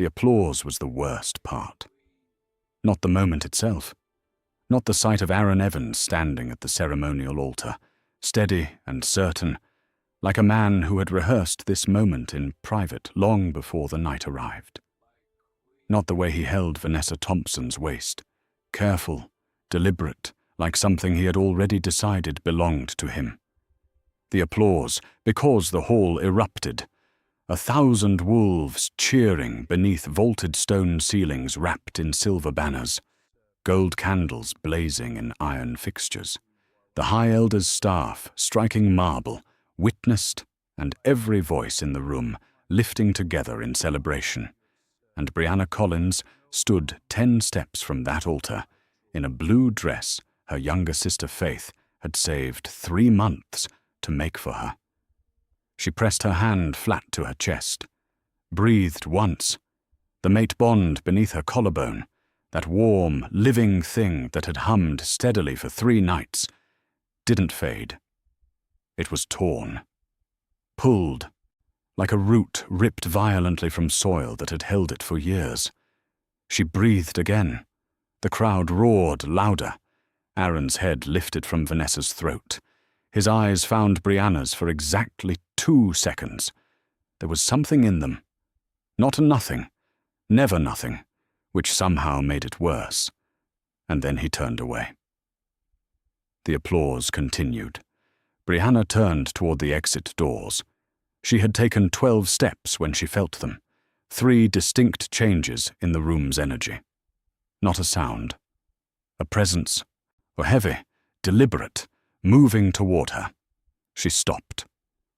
The applause was the worst part. Not the moment itself. Not the sight of Aaron Evans standing at the ceremonial altar, steady and certain, like a man who had rehearsed this moment in private long before the night arrived. Not the way he held Vanessa Thompson's waist, careful, deliberate, like something he had already decided belonged to him. The applause, because the hall erupted. 1,000 wolves cheering beneath vaulted stone ceilings wrapped in silver banners, gold candles blazing in iron fixtures, the High Elder's staff striking marble, witnessed, and every voice in the room lifting together in celebration. And Brianna Collins stood 10 steps from that altar, in a blue dress her younger sister Faith had saved 3 months to make for her. She pressed her hand flat to her chest, breathed once. The mate bond beneath her collarbone, that warm, living thing that had hummed steadily for 3 nights, didn't fade. It was torn, pulled, like a root ripped violently from soil that had held it for years. She breathed again. The crowd roared louder. Aaron's head lifted from Vanessa's throat. His eyes found Brianna's for exactly 2 seconds. There was something in them. Not a nothing, never nothing, which somehow made it worse. And then he turned away. The applause continued. Brianna turned toward the exit doors. She had taken 12 steps when she felt them, 3 distinct changes in the room's energy. Not a sound. A presence, or heavy, deliberate, moving toward her. She stopped.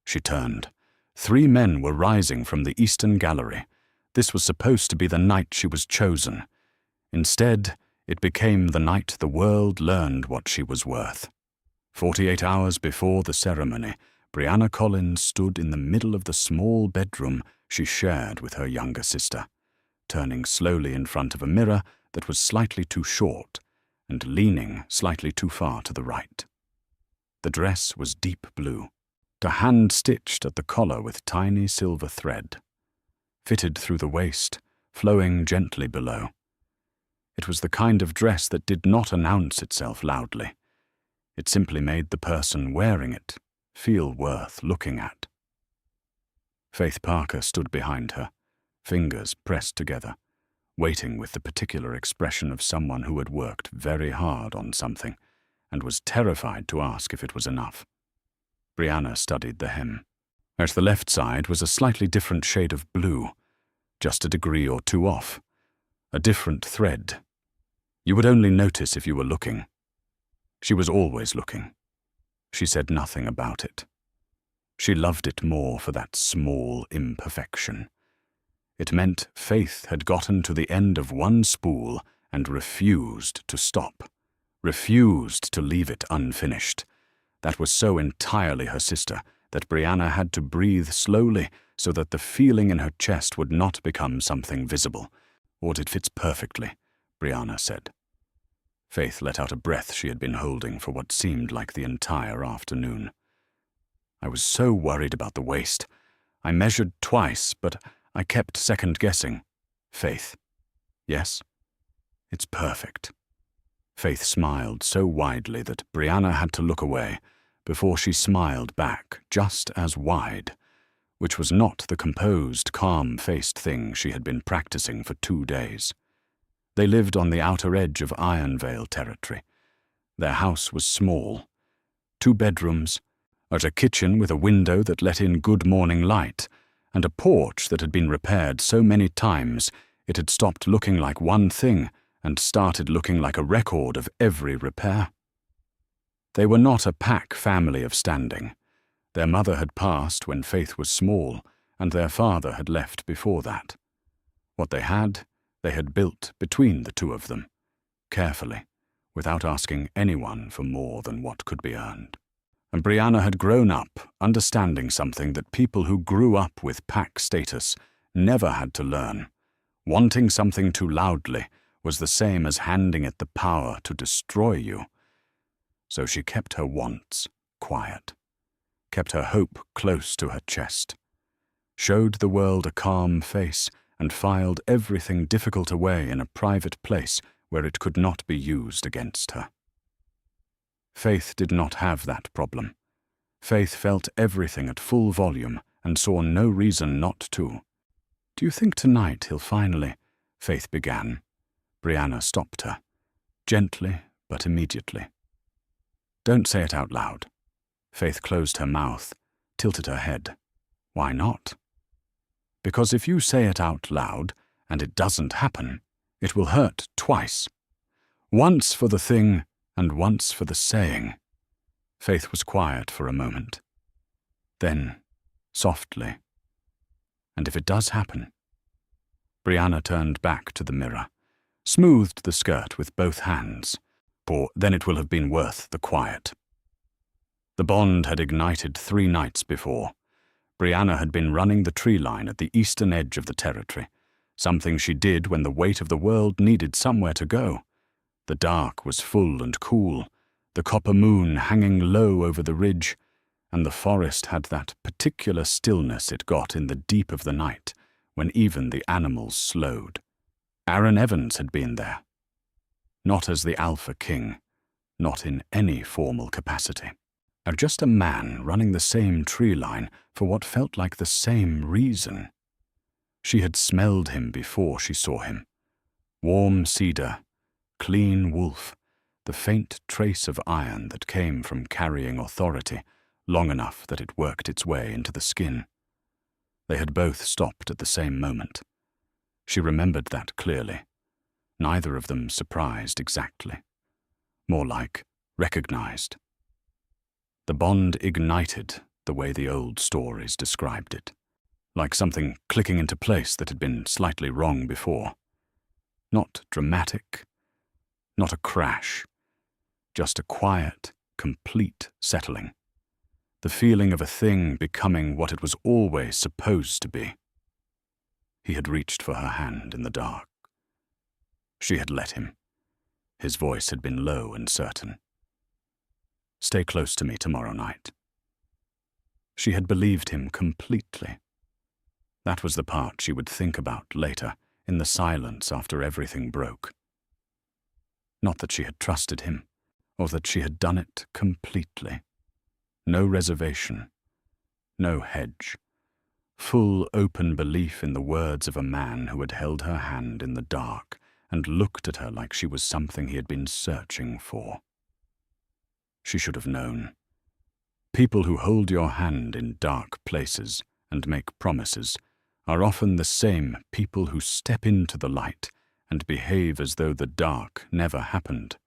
She turned. 3 men were rising from the eastern gallery. This was supposed to be the night she was chosen. Instead, it became the night the world learned what she was worth. 48 hours before the ceremony, Brianna Collins stood in the middle of the small bedroom she shared with her younger sister, turning slowly in front of a mirror that was slightly too short and leaning slightly too far to the right. The dress was deep blue, hand-stitched at the collar with tiny silver thread, fitted through the waist, flowing gently below. It was the kind of dress that did not announce itself loudly. It simply made the person wearing it feel worth looking at. Faith Parker stood behind her, fingers pressed together, waiting with the particular expression of someone who had worked very hard on something and was terrified to ask if it was enough. Brianna studied the hem. At the left side was a slightly different shade of blue, just a degree or 2 off, a different thread. You would only notice if you were looking. She was always looking. She said nothing about it. She loved it more for that small imperfection. It meant Faith had gotten to the end of one spool and refused to stop, refused to leave it unfinished. That was so entirely her sister that Brianna had to breathe slowly so that the feeling in her chest would not become something visible. "Or it fits perfectly," Brianna said. Faith let out a breath she had been holding for what seemed like the entire afternoon. "I was so worried about the waist. I measured twice, but I kept second-guessing." "Faith." "Yes?" "It's perfect." Faith smiled so widely that Brianna had to look away before she smiled back just as wide, which was not the composed, calm-faced thing she had been practicing for 2 days. They lived on the outer edge of Ironvale territory. Their house was small. 2 bedrooms, a kitchen with a window that let in good morning light, and a porch that had been repaired so many times it had stopped looking like one thing and started looking like a record of every repair. They were not a pack family of standing. Their mother had passed when Faith was small, and their father had left before that. What they had built between the 2 of them, carefully, without asking anyone for more than what could be earned. And Brianna had grown up understanding something that people who grew up with pack status never had to learn. Wanting something too loudly was the same as handing it the power to destroy you. So she kept her wants quiet, kept her hope close to her chest, showed the world a calm face and filed everything difficult away in a private place where it could not be used against her. Faith did not have that problem. Faith felt everything at full volume and saw no reason not to. "Do you think tonight he'll finally—" Faith began. Brianna stopped her, gently but immediately. "Don't say it out loud." Faith closed her mouth, tilted her head. "Why not?" "Because if you say it out loud and it doesn't happen, it will hurt twice. Once for the thing and once for the saying." Faith was quiet for a moment. Then, softly, "And if it does happen?" Brianna turned back to the mirror, smoothed the skirt with both hands, for then it will have been worth the quiet. The bond had ignited 3 nights before. Brianna had been running the tree line at the eastern edge of the territory, something she did when the weight of the world needed somewhere to go. The dark was full and cool, the copper moon hanging low over the ridge, and the forest had that particular stillness it got in the deep of the night, when even the animals slowed. Aaron Evans had been there. Not as the Alpha King, not in any formal capacity. Just a man running the same tree line for what felt like the same reason. She had smelled him before she saw him. Warm cedar, clean wolf, the faint trace of iron that came from carrying authority long enough that it worked its way into the skin. They had both stopped at the same moment. She remembered that clearly. Neither of them surprised exactly. More like recognized. The bond ignited the way the old stories described it, like something clicking into place that had been slightly wrong before. Not dramatic, not a crash, just a quiet, complete settling. The feeling of a thing becoming what it was always supposed to be. He had reached for her hand in the dark. She had let him. His voice had been low and certain. "Stay close to me tomorrow night." She had believed him completely. That was the part she would think about later, in the silence after everything broke. Not that she had trusted him, or that she had done it completely. No reservation, no hedge. Full open belief in the words of a man who had held her hand in the dark and looked at her like she was something he had been searching for. She should have known. People who hold your hand in dark places and make promises are often the same people who step into the light and behave as though the dark never happened.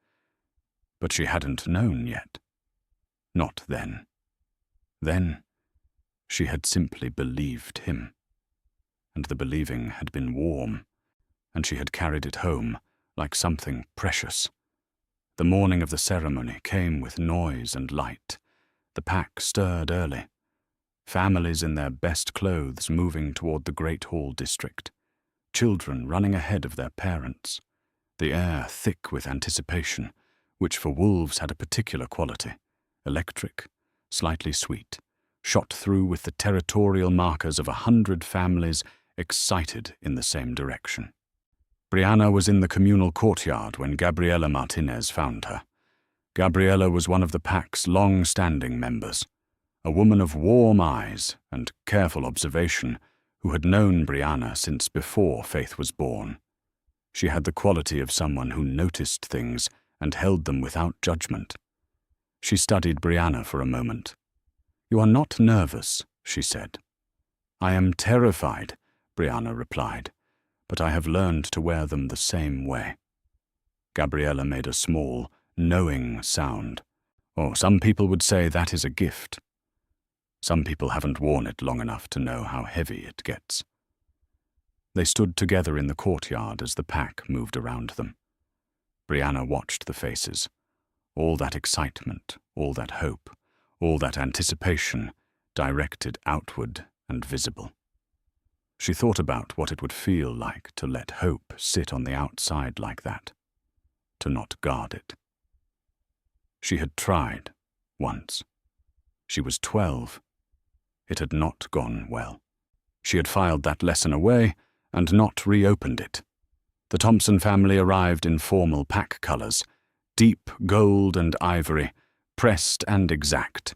But she hadn't known yet. Not then. Then, she had simply believed him. And the believing had been warm, and she had carried it home like something precious. The morning of the ceremony came with noise and light. The pack stirred early. Families in their best clothes moving toward the Great Hall district. Children running ahead of their parents. The air thick with anticipation, which for wolves had a particular quality. Electric, slightly sweet, shot through with the territorial markers of 100 families excited in the same direction. Brianna was in the communal courtyard when Gabriela Martinez found her. Gabriela was one of the pack's long-standing members, a woman of warm eyes and careful observation who had known Brianna since before Faith was born. She had the quality of someone who noticed things and held them without judgment. She studied Brianna for a moment. "You are not nervous," she said. "I am terrified," Brianna replied, "but I have learned to wear them the same way." Gabriela made a small, knowing sound. Or some people would say that is a gift. Some people haven't worn it long enough to know how heavy it gets. They stood together in the courtyard as the pack moved around them. Brianna watched the faces. All that excitement, all that hope, all that anticipation, directed outward and visible. She thought about what it would feel like to let hope sit on the outside like that, to not guard it. She had tried, once. She was 12. It had not gone well. She had filed that lesson away and not reopened it. The Thompson family arrived in formal pack colors, deep gold and ivory, pressed and exact.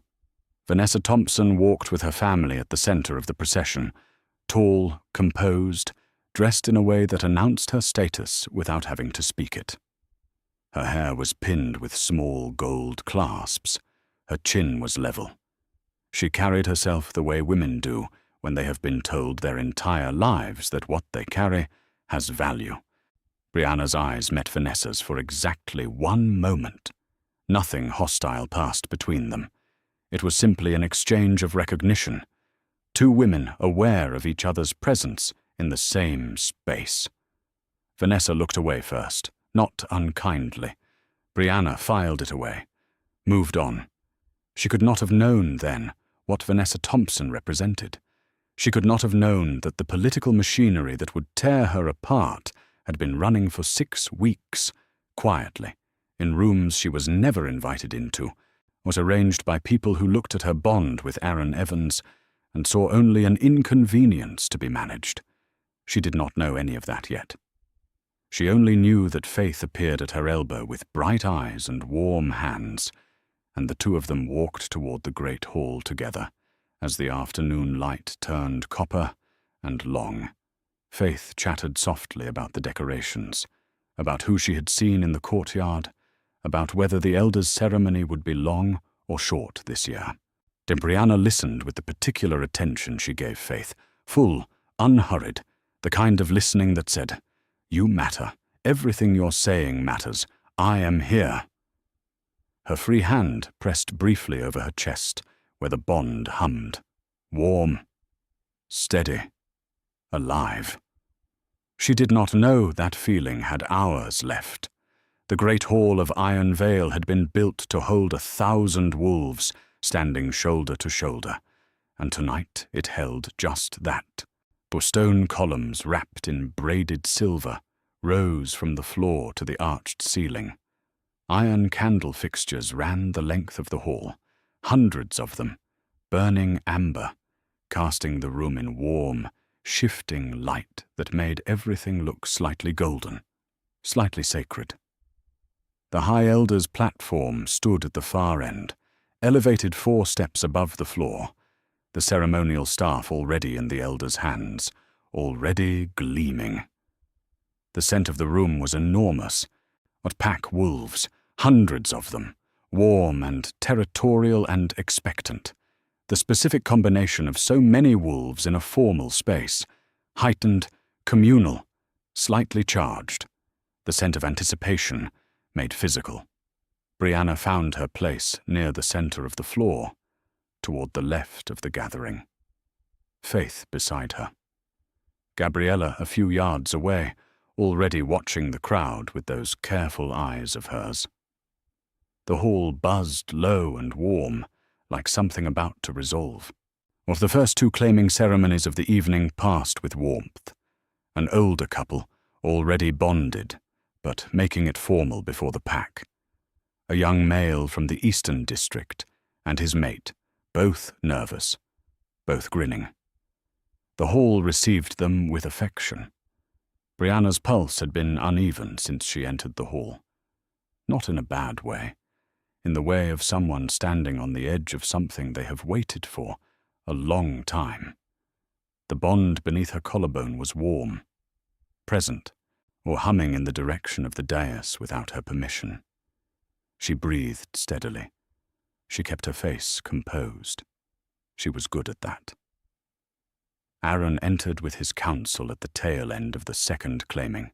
Vanessa Thompson walked with her family at the center of the procession, tall, composed, dressed in a way that announced her status without having to speak it. Her hair was pinned with small gold clasps. Her chin was level. She carried herself the way women do when they have been told their entire lives that what they carry has value. Brianna's eyes met Vanessa's for exactly 1 moment. Nothing hostile passed between them. It was simply an exchange of recognition. 2 women aware of each other's presence in the same space. Vanessa looked away first, not unkindly. Brianna filed it away, moved on. She could not have known then what Vanessa Thompson represented. She could not have known that the political machinery that would tear her apart had been running for 6 weeks, quietly, in rooms she was never invited into, was arranged by people who looked at her bond with Aaron Evans and saw only an inconvenience to be managed. She did not know any of that yet. She only knew that Faith appeared at her elbow with bright eyes and warm hands, and the 2 of them walked toward the great hall together as the afternoon light turned copper and long. Faith chattered softly about the decorations, about who she had seen in the courtyard, about whether the elders' ceremony would be long or short this year. Brianna listened with the particular attention she gave Faith, full, unhurried, the kind of listening that said, "You matter. Everything you're saying matters. I am here." Her free hand pressed briefly over her chest, where the bond hummed. Warm, steady, alive. She did not know that feeling had hours left. The great hall of Iron Vale had been built to hold 1,000 wolves, standing shoulder to shoulder, and tonight it held just that. Stone columns wrapped in braided silver rose from the floor to the arched ceiling. Iron candle fixtures ran the length of the hall, hundreds of them, burning amber, casting the room in warm, shifting light that made everything look slightly golden, slightly sacred. The High Elder's platform stood at the far end, elevated 4 steps above the floor, the ceremonial staff already in the Elder's hands, already gleaming. The scent of the room was enormous. What pack wolves, hundreds of them, warm and territorial and expectant. The specific combination of so many wolves in a formal space, heightened, communal, slightly charged. The scent of anticipation made physical. Brianna found her place near the center of the floor, toward the left of the gathering. Faith beside her. Gabriella a few yards away, already watching the crowd with those careful eyes of hers. The hall buzzed low and warm, like something about to resolve. Of the first 2 claiming ceremonies of the evening passed with warmth. An older couple, already bonded, but making it formal before the pack. A young male from the Eastern District, and his mate, both nervous, both grinning. The hall received them with affection. Brianna's pulse had been uneven since she entered the hall. Not in a bad way, in the way of someone standing on the edge of something they have waited for a long time. The bond beneath her collarbone was warm, present, or humming in the direction of the dais without her permission. She breathed steadily. She kept her face composed. She was good at that. Aaron entered with his counsel at the tail end of the second claiming.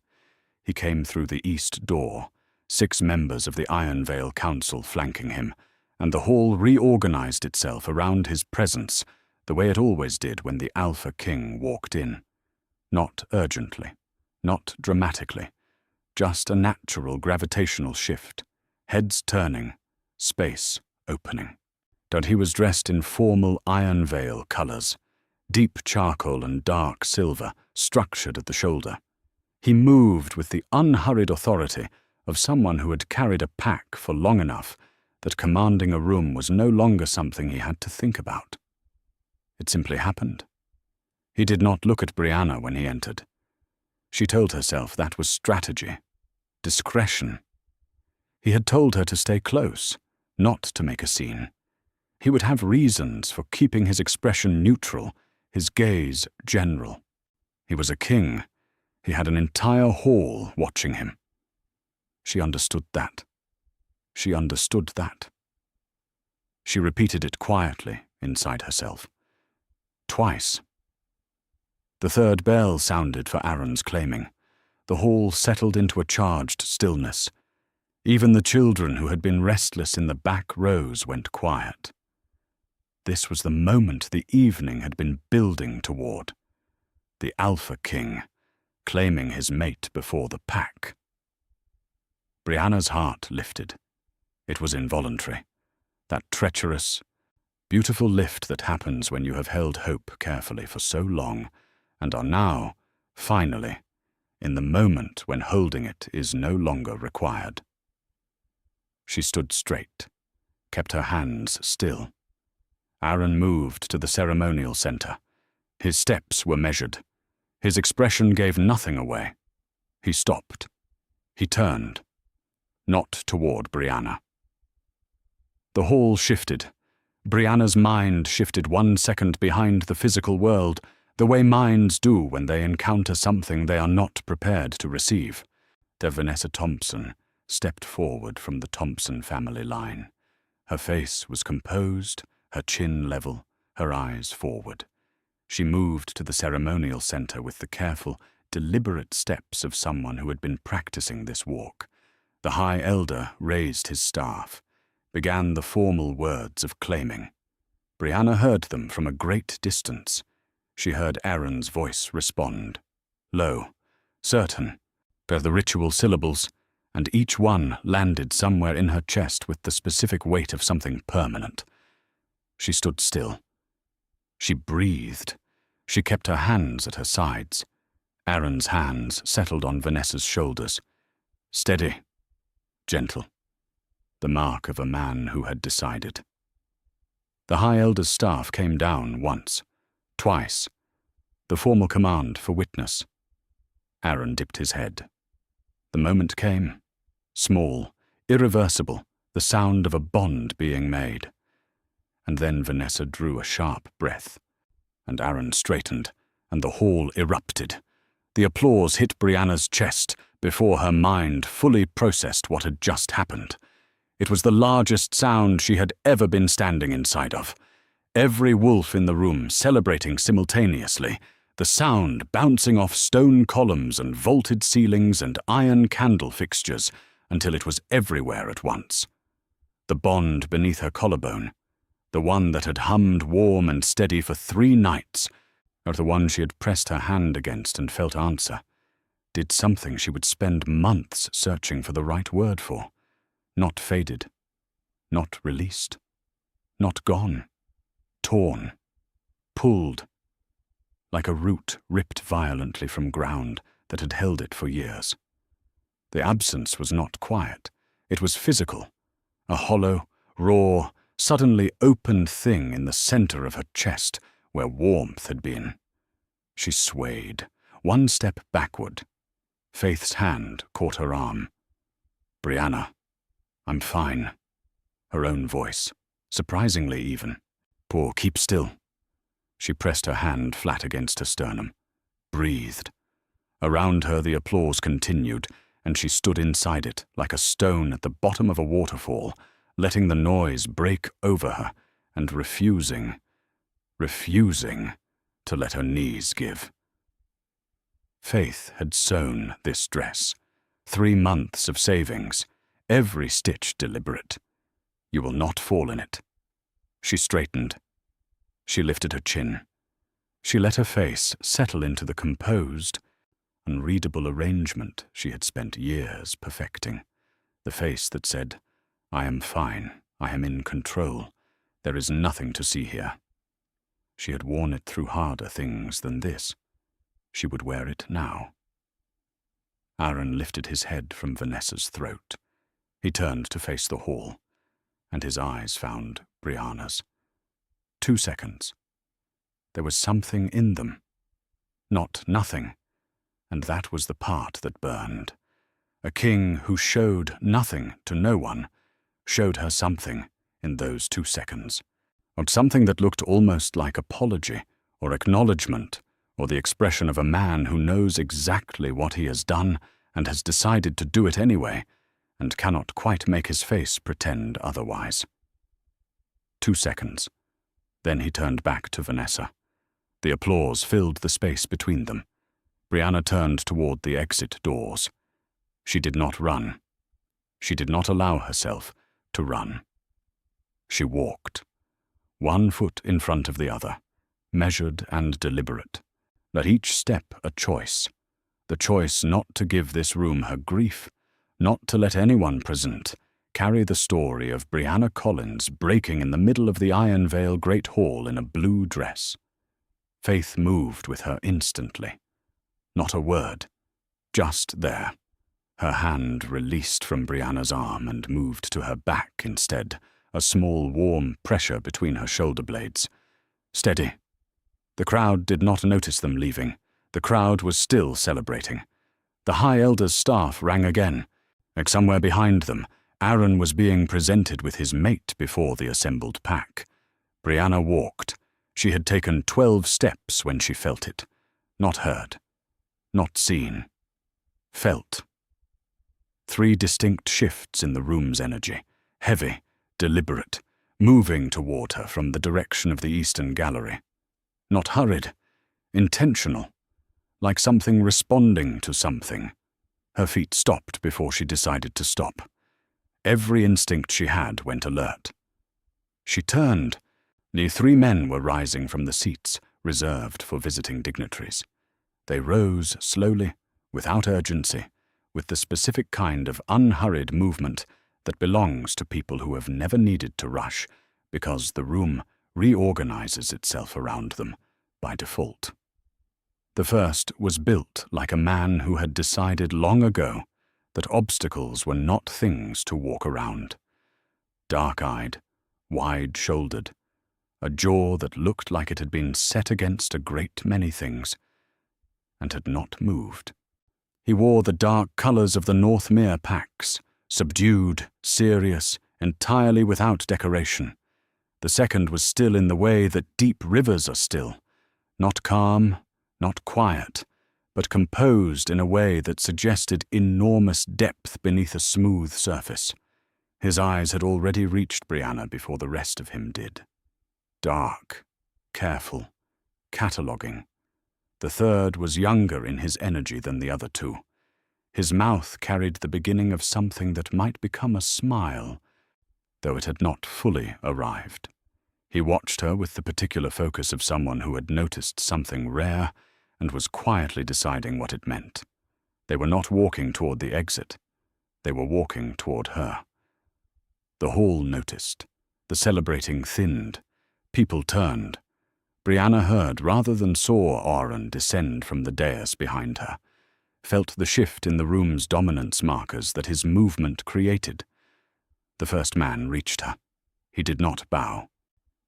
He came through the east door, 6 members of the Iron Vale Council flanking him, and the hall reorganized itself around his presence the way it always did when the Alpha King walked in. Not urgently, not dramatically, just a natural gravitational shift, heads turning, space opening. And he was dressed in formal Iron Vale colors, deep charcoal and dark silver, structured at the shoulder. He moved with the unhurried authority of someone who had carried a pack for long enough that commanding a room was no longer something he had to think about. It simply happened. He did not look at Brianna when he entered. She told herself that was strategy, discretion. He had told her to stay close, not to make a scene. He would have reasons for keeping his expression neutral, his gaze general. He was a king. He had an entire hall watching him. She understood that. She understood that. She repeated it quietly inside herself. Twice. The third bell sounded for Aaron's claiming. The hall settled into a charged stillness. Even the children who had been restless in the back rows went quiet. This was the moment the evening had been building toward. The Alpha King, claiming his mate before the pack. Brianna's heart lifted. It was involuntary. That treacherous, beautiful lift that happens when you have held hope carefully for so long and are now, finally, in the moment when holding it is no longer required. She stood straight, kept her hands still. Aaron moved to the ceremonial center. His steps were measured. His expression gave nothing away. He stopped. He turned. Not toward Brianna. The hall shifted. Brianna's mind shifted 1 second behind the physical world, the way minds do when they encounter something they are not prepared to receive. Vanessa Thompson stepped forward from the Thompson family line. Her face was composed, her chin level, her eyes forward. She moved to the ceremonial center with the careful, deliberate steps of someone who had been practicing this walk. The High Elder raised his staff, began the formal words of claiming. Brianna heard them from a great distance. She heard Aaron's voice respond, low, certain, per the ritual syllables, and each one landed somewhere in her chest with the specific weight of something permanent. She stood still. She breathed. She kept her hands at her sides. Aaron's hands settled on Vanessa's shoulders. Steady, gentle, the mark of a man who had decided. The High Elder's staff came down once, twice, the formal command for witness. Aaron dipped his head. The moment came, small, irreversible, the sound of a bond being made. And then Vanessa drew a sharp breath, and Aaron straightened, and the hall erupted. The applause hit Brianna's chest before her mind fully processed what had just happened. It was the largest sound she had ever been standing inside of. Every wolf in the room celebrating simultaneously, the sound bouncing off stone columns and vaulted ceilings and iron candle fixtures until it was everywhere at once. The bond beneath her collarbone, the one that had hummed warm and steady for 3 nights, or the one she had pressed her hand against and felt answer, did something she would spend months searching for the right word for. Not faded, not released, not gone, torn, pulled, like a root ripped violently from ground that had held it for years. The absence was not quiet, it was physical, a hollow, raw, suddenly opened thing in the center of her chest where warmth had been. She swayed, 1 step backward. Faith's hand caught her arm. Brianna, I'm fine. Her own voice, surprisingly even. Poor, keep still. She pressed her hand flat against her sternum, breathed. Around her the applause continued, and she stood inside it like a stone at the bottom of a waterfall, letting the noise break over her and refusing to let her knees give. Faith had sewn this dress. 3 months of savings, every stitch deliberate. You will not fall in it. She straightened. She lifted her chin. She let her face settle into the composed, unreadable arrangement she had spent years perfecting. The face that said, I am fine, I am in control, there is nothing to see here. She had worn it through harder things than this. She would wear it now. Aaron lifted his head from Vanessa's throat. He turned to face the hall, and his eyes found Brianna's. 2 seconds. There was something in them. Not nothing. And that was the part that burned. A king who showed nothing to no one showed her something in those 2 seconds, or something that looked almost like apology or acknowledgement or the expression of a man who knows exactly what he has done and has decided to do it anyway and cannot quite make his face pretend otherwise. 2 seconds. Then he turned back to Vanessa. The applause filled the space between them. Brianna turned toward the exit doors. She did not run. She did not allow herself to run. She walked, 1 foot in front of the other, measured and deliberate, but each step a choice. The choice not to give this room her grief, not to let anyone present carry the story of Brianna Collins breaking in the middle of the Iron Vale Great Hall in a blue dress. Faith moved with her instantly. Not a word, just there. Her hand released from Brianna's arm and moved to her back instead, a small warm pressure between her shoulder blades. Steady. The crowd did not notice them leaving. The crowd was still celebrating. The High Elder's staff rang again. Like somewhere behind them, Aaron was being presented with his mate before the assembled pack. Brianna walked. She had taken 12 steps when she felt it. Not heard. Not seen. Felt. 3 distinct shifts in the room's energy. Heavy, deliberate, moving toward her from the direction of the eastern gallery. Not hurried. Intentional. Like something responding to something. Her feet stopped before she decided to stop. Every instinct she had went alert. She turned. The 3 men were rising from the seats reserved for visiting dignitaries. They rose slowly, without urgency, with the specific kind of unhurried movement that belongs to people who have never needed to rush because the room reorganizes itself around them by default. The first was built like a man who had decided long ago that obstacles were not things to walk around. Dark-eyed, wide-shouldered, a jaw that looked like it had been set against a great many things, and had not moved. He wore the dark colors of the Northmere packs, subdued, serious, entirely without decoration. The second was still in the way that deep rivers are still, not calm, not quiet, but composed in a way that suggested enormous depth beneath a smooth surface. His eyes had already reached Brianna before the rest of him did. Dark, careful, cataloguing. The third was younger in his energy than the other 2. His mouth carried the beginning of something that might become a smile, though it had not fully arrived. He watched her with the particular focus of someone who had noticed something rare and was quietly deciding what it meant. They were not walking toward the exit. They were walking toward her. The hall noticed. The celebrating thinned. People turned. Brianna heard rather than saw Aaron descend from the dais behind her, felt the shift in the room's dominance markers that his movement created. The first man reached her. He did not bow.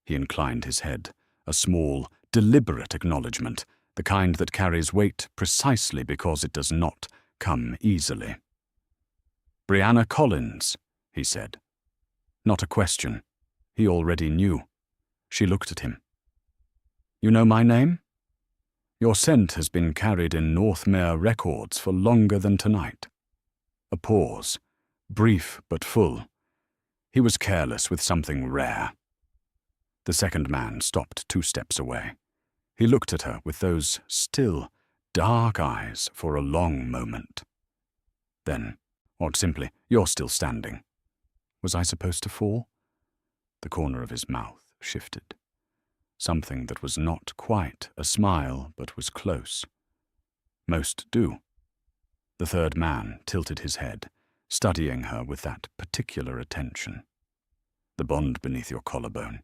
He inclined his head, a small, deliberate acknowledgement, the kind that carries weight precisely because it does not come easily. "Brianna Collins," he said. Not a question. He already knew. She looked at him. "You know my name? Your scent has been carried in Northmere records for longer than tonight." A pause, brief but full. He was careless with something rare. The second man stopped 2 steps away. He looked at her with those still, dark eyes for a long moment. Then, or simply, "You're still standing." Was I supposed to fall? The corner of his mouth shifted. Something that was not quite a smile, but was close. Most do. The third man tilted his head, studying her with that particular attention. "The bond beneath your collarbone,"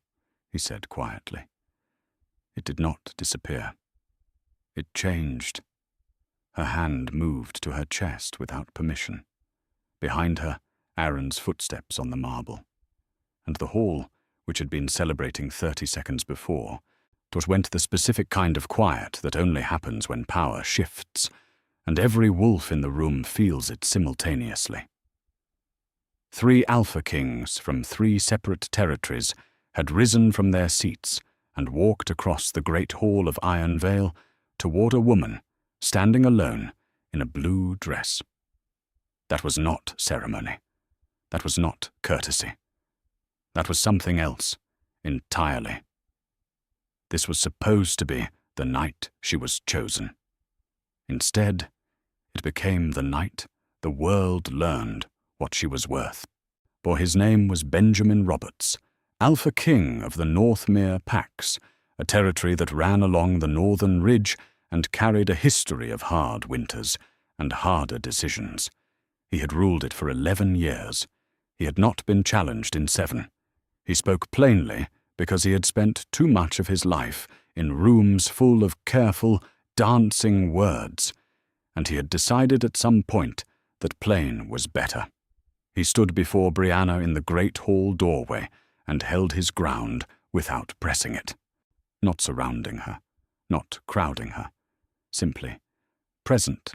he said quietly. It did not disappear. It changed. Her hand moved to her chest without permission. Behind her, Aaron's footsteps on the marble. And the hall, which had been celebrating 30 seconds before, went the specific kind of quiet that only happens when power shifts, and every wolf in the room feels it simultaneously. 3 Alpha Kings from 3 separate territories had risen from their seats and walked across the great hall of Iron Vale toward a woman standing alone in a blue dress. That was not ceremony. That was not courtesy. That was something else entirely. This was supposed to be the night she was chosen. Instead, it became the night the world learned what she was worth. For his name was Benjamin Roberts, Alpha King of the Northmere Pax, a territory that ran along the northern ridge and carried a history of hard winters and harder decisions. He had ruled it for 11 years. He had not been challenged in 7. He spoke plainly because he had spent too much of his life in rooms full of careful, dancing words, and he had decided at some point that plain was better. He stood before Brianna in the great hall doorway and held his ground without pressing it, not surrounding her, not crowding her, simply present,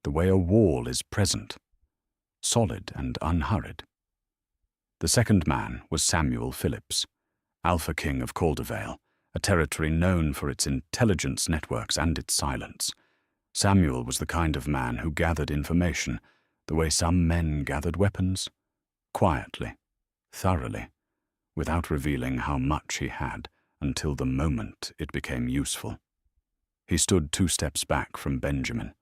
the way a wall is present, solid and unhurried. The second man was Samuel Phillips, Alpha King of Caldervale, a territory known for its intelligence networks and its silence. Samuel was the kind of man who gathered information the way some men gathered weapons, quietly, thoroughly, without revealing how much he had until the moment it became useful. He stood 2 steps back from Benjamin,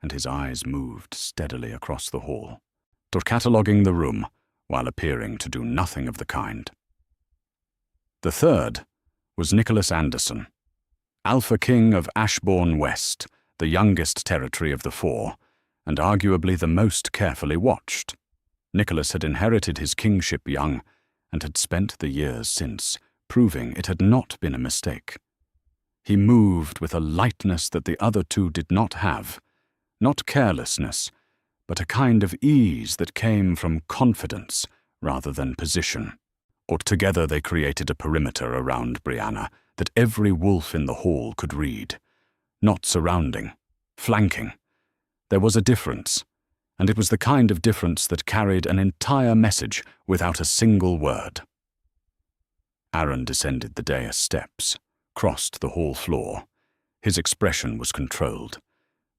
and his eyes moved steadily across the hall, cataloguing the room while appearing to do nothing of the kind. The third was Nicholas Anderson, Alpha King of Ashbourne West, the youngest territory of the 4, and arguably the most carefully watched. Nicholas had inherited his kingship young and had spent the years since proving it had not been a mistake. He moved with a lightness that the other 2 did not have, not carelessness, but a kind of ease that came from confidence rather than position. Or together they created a perimeter around Brianna that every wolf in the hall could read. Not surrounding, flanking. There was a difference, and it was the kind of difference that carried an entire message without a single word. Aaron descended the dais steps, crossed the hall floor. His expression was controlled,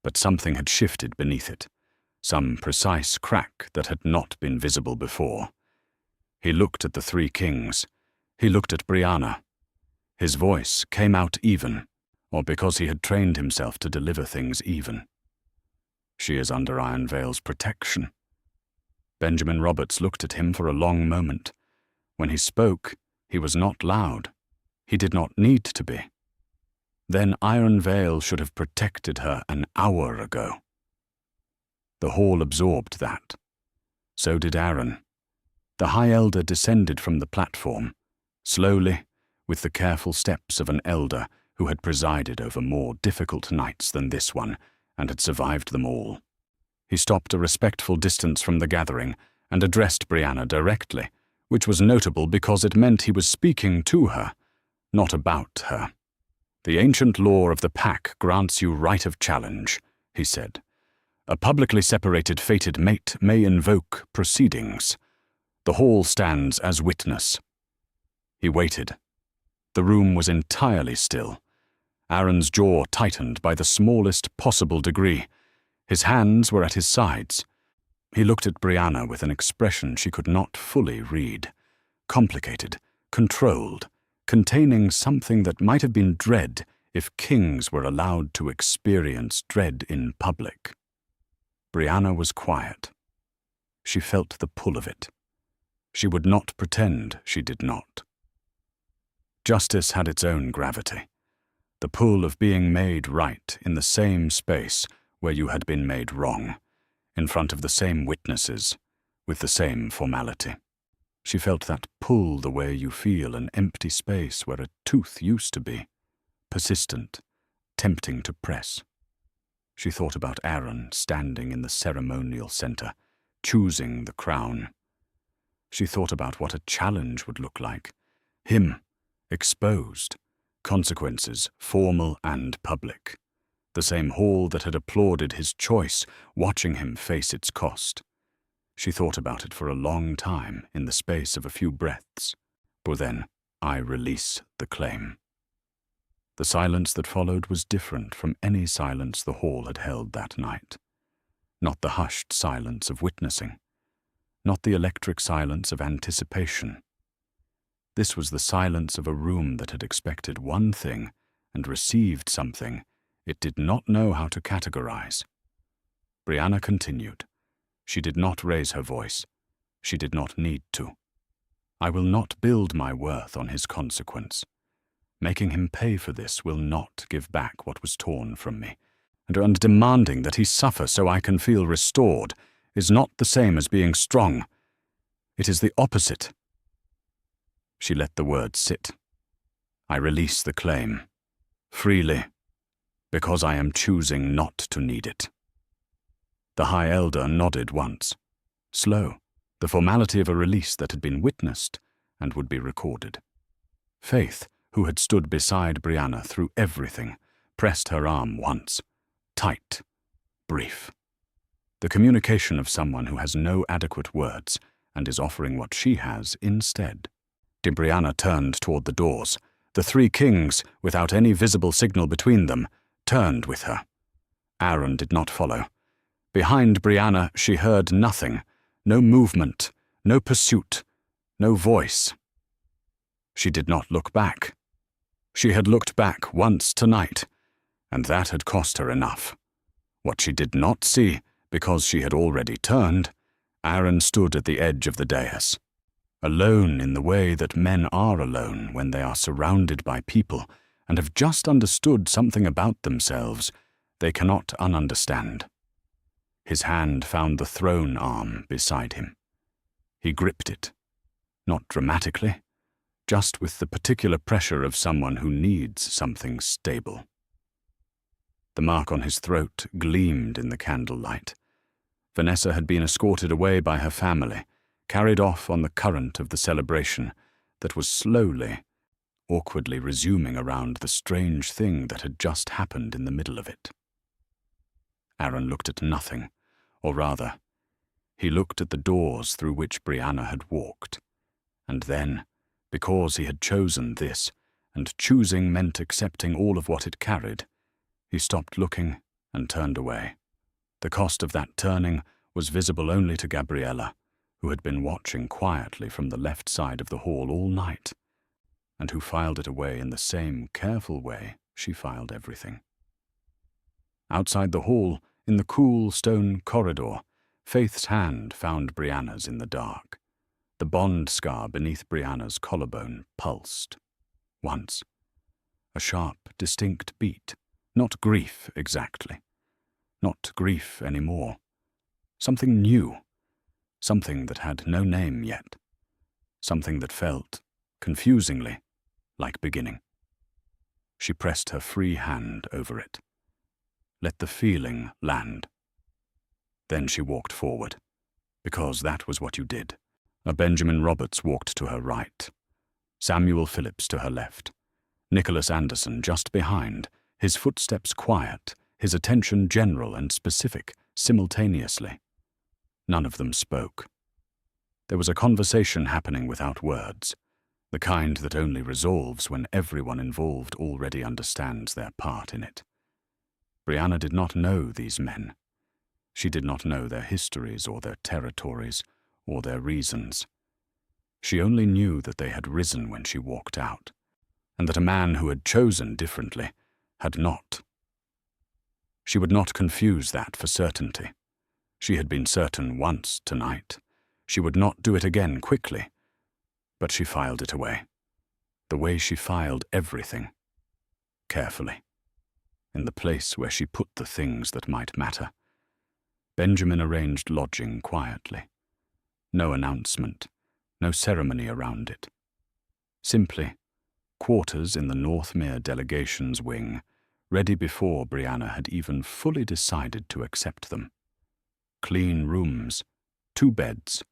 but something had shifted beneath it, some precise crack that had not been visible before. He looked at the 3 kings. He looked at Brianna. His voice came out even, or because he had trained himself to deliver things even. She is under Iron Vale's protection. Benjamin Roberts looked at him for a long moment. When he spoke, he was not loud. He did not need to be. Then Iron Vale should have protected her an hour ago. The hall absorbed that. So did Aaron. The High Elder descended from the platform, slowly, with the careful steps of an elder who had presided over more difficult nights than this one and had survived them all. He stopped a respectful distance from the gathering and addressed Brianna directly, which was notable because it meant he was speaking to her, not about her. "The ancient law of the pack grants you right of challenge," he said. "A publicly separated fated mate may invoke proceedings. The hall stands as witness." He waited. The room was entirely still. Aaron's jaw tightened by the smallest possible degree. His hands were at his sides. He looked at Brianna with an expression she could not fully read. Complicated, controlled, containing something that might have been dread if kings were allowed to experience dread in public. Brianna was quiet. She felt the pull of it. She would not pretend she did not. Justice had its own gravity, the pull of being made right in the same space where you had been made wrong, in front of the same witnesses, with the same formality. She felt that pull the way you feel an empty space where a tooth used to be, persistent, tempting to press. She thought about Aaron standing in the ceremonial center, choosing the crown. She thought about what a challenge would look like. Him, exposed, consequences formal and public. the same hall that had applauded his choice, watching him face its cost. She thought about it for a long time in the space of a few breaths. For then, I release the claim. The silence that followed was different from any silence the hall had held that night. Not the hushed silence of witnessing. Not the electric silence of anticipation. This was the silence of a room that had expected one thing and received something it did not know how to categorize. Brianna continued. She did not raise her voice. She did not need to. I will not build my worth on his consequence. Making him pay for this will not give back what was torn from me, and demanding that he suffer so I can feel restored is not the same as being strong. It is the opposite. She let the words sit. I release the claim, freely, because I am choosing not to need it. The High Elder nodded once, slow, the formality of a release that had been witnessed and would be recorded. Faith, who had stood beside Brianna through everything, pressed her arm once, tight, brief. The communication of someone who has no adequate words and is offering what she has instead. Brianna turned toward the doors. The three kings, without any visible signal between them, turned with her. Aaron did not follow. Behind Brianna she heard nothing, no movement, no pursuit, no voice. She did not look back. She had looked back once tonight, and that had cost her enough. What she did not see, because she had already turned, Aaron stood at the edge of the dais, alone in the way that men are alone when they are surrounded by people and have just understood something about themselves they cannot ununderstand. His hand found the throne arm beside him. He gripped it, not dramatically, just with the particular pressure of someone who needs something stable. The mark on his throat gleamed in the candlelight. Vanessa had been escorted away by her family, carried off on the current of the celebration that was slowly, awkwardly resuming around the strange thing that had just happened in the middle of it. Aaron looked at nothing, or rather, he looked at the doors through which Brianna had walked, and then, because he had chosen this, and choosing meant accepting all of what it carried, he stopped looking and turned away. The cost of that turning was visible only to Gabriella, who had been watching quietly from the left side of the hall all night, and who filed it away in the same careful way she filed everything. Outside the hall, in the cool stone corridor, Faith's hand found Brianna's in the dark. The bond scar beneath Brianna's collarbone pulsed. Once. A sharp, distinct beat. Not grief, exactly. Not grief anymore. Something new. Something that had no name yet. Something that felt, confusingly, like beginning. She pressed her free hand over it. Let the feeling land. Then she walked forward, because that was what you did. A Benjamin Roberts walked to her right, Samuel Phillips to her left, Nicholas Anderson just behind, his footsteps quiet, his attention general and specific, simultaneously. None of them spoke. There was a conversation happening without words, the kind that only resolves when everyone involved already understands their part in it. Brianna did not know these men. She did not know their histories or their territories or their reasons. She only knew that they had risen when she walked out, and that a man who had chosen differently had not. She would not confuse that for certainty. She had been certain once tonight. She would not do it again quickly, but she filed it away, the way she filed everything, carefully, in the place where she put the things that might matter. Benjamin arranged lodging quietly. No announcement, no ceremony around it. Simply, quarters in the Northmere delegation's wing, ready before Brianna had even fully decided to accept them. Clean rooms, 2 beds,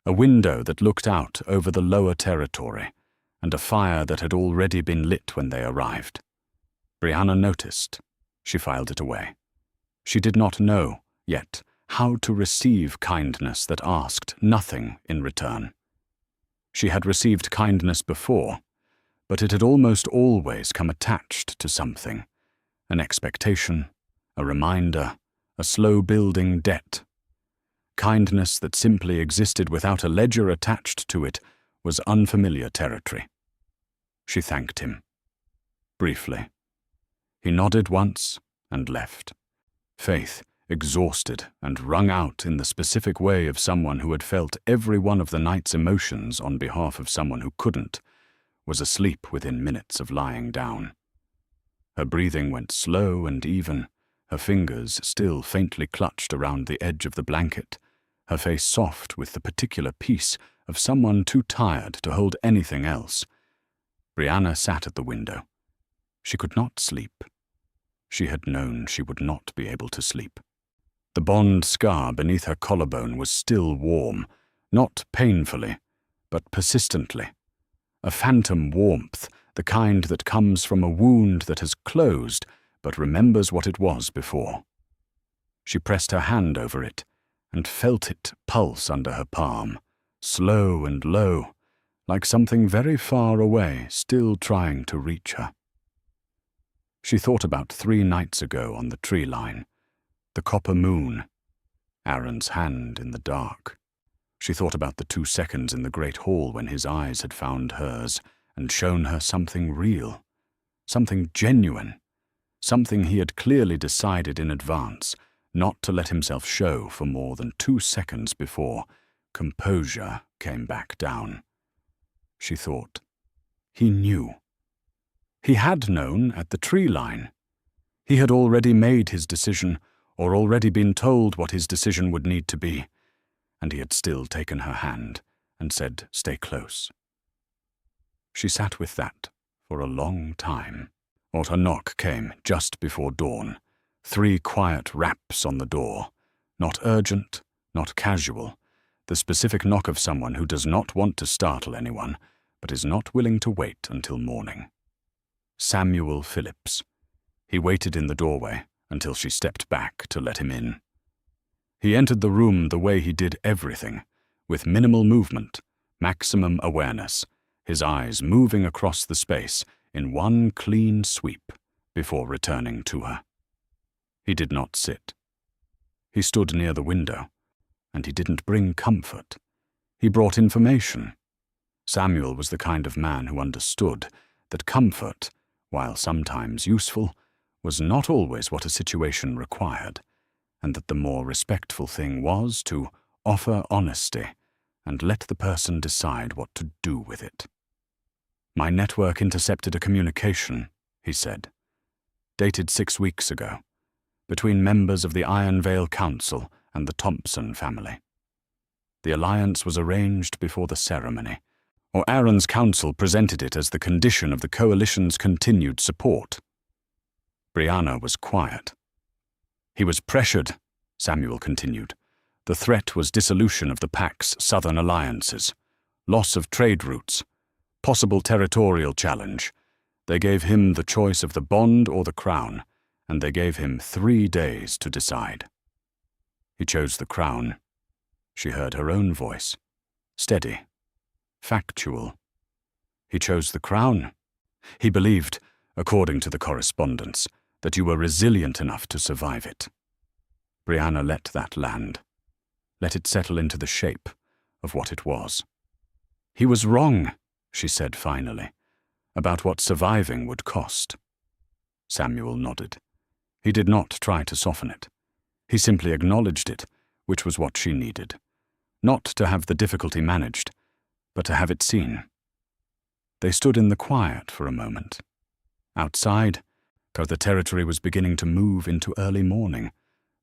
a window that looked out over the lower territory, and a fire that had already been lit when they arrived. Brianna noticed, She filed it away. She did not know, yet, how to receive kindness that asked nothing in return. She had received kindness before, but it had almost always come attached to something, an expectation, a reminder, a slow-building debt. Kindness that simply existed without a ledger attached to it was unfamiliar territory. She thanked him. Briefly. He nodded once and left. Faith, exhausted and wrung out in the specific way of someone who had felt every one of the night's emotions on behalf of someone who couldn't, was asleep within minutes of lying down. Her breathing went slow and even, her fingers still faintly clutched around the edge of the blanket, her face soft with the particular peace of someone too tired to hold anything else. Brianna sat at the window. She could not sleep. She had known she would not be able to sleep. The bond scar beneath her collarbone was still warm, not painfully, but persistently. A phantom warmth, the kind that comes from a wound that has closed but remembers what it was before. She pressed her hand over it and felt it pulse under her palm, slow and low, like something very far away still trying to reach her. She thought about 3 nights ago on the tree line, the copper moon, Aaron's hand in the dark. She thought about the 2 seconds in the great hall when his eyes had found hers and shown her something real, something genuine, something he had clearly decided in advance not to let himself show for more than 2 seconds before composure came back down. She thought, he knew. He had known at the tree line. He had already made his decision, or already been told what his decision would need to be, and he had still taken her hand and said, stay close. She sat with that for a long time. A knock came just before dawn, 3 quiet raps on the door, not urgent, not casual, the specific knock of someone who does not want to startle anyone, but is not willing to wait until morning. Samuel Phillips. He waited in the doorway until she stepped back to let him in. He entered the room the way he did everything, with minimal movement, maximum awareness, his eyes moving across the space in one clean sweep before returning to her. He did not sit. He stood near the window, and he didn't bring comfort. He brought information. Samuel was the kind of man who understood that comfort, while sometimes useful, was not always what a situation required, and that the more respectful thing was to offer honesty and let the person decide what to do with it. My network intercepted a communication, he said, dated 6 weeks ago, between members of the Iron Vale Council and the Thompson family. The alliance was arranged before the ceremony, or Aaron's council presented it as the condition of the coalition's continued support. Brianna was quiet. He was pressured, Samuel continued. The threat was dissolution of the Pact's southern alliances, loss of trade routes, possible territorial challenge. They gave him the choice of the bond or the crown, and they gave him 3 days to decide. He chose the crown. She heard her own voice, steady, factual. He chose the crown. He believed, according to the correspondence, that you were resilient enough to survive it. Brianna let that land. Let it settle into the shape of what it was. He was wrong, she said finally, about what surviving would cost. Samuel nodded. He did not try to soften it. He simply acknowledged it, which was what she needed. Not to have the difficulty managed, but to have it seen. They stood in the quiet for a moment. Outside, the territory was beginning to move into early morning,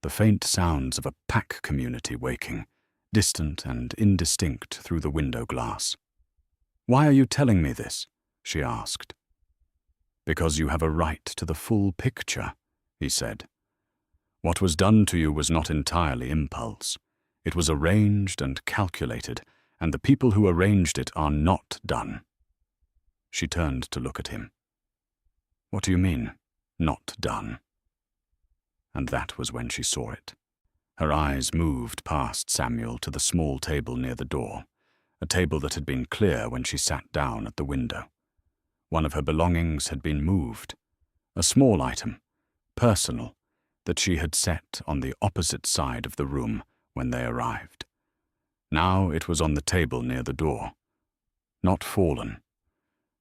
the faint sounds of a pack community waking, distant and indistinct through the window glass. "Why are you telling me this?" she asked. "Because you have a right to the full picture," he said. "What was done to you was not entirely impulse. It was arranged and calculated, and the people who arranged it are not done." She turned to look at him. "What do you mean, not done?" and that was when she saw it. Her eyes moved past Samuel to the small table near the door, a table that had been clear when she sat down at the window. One of her belongings had been moved, a small item, personal, that she had set on the opposite side of the room when they arrived. Now it was on the table near the door, not fallen,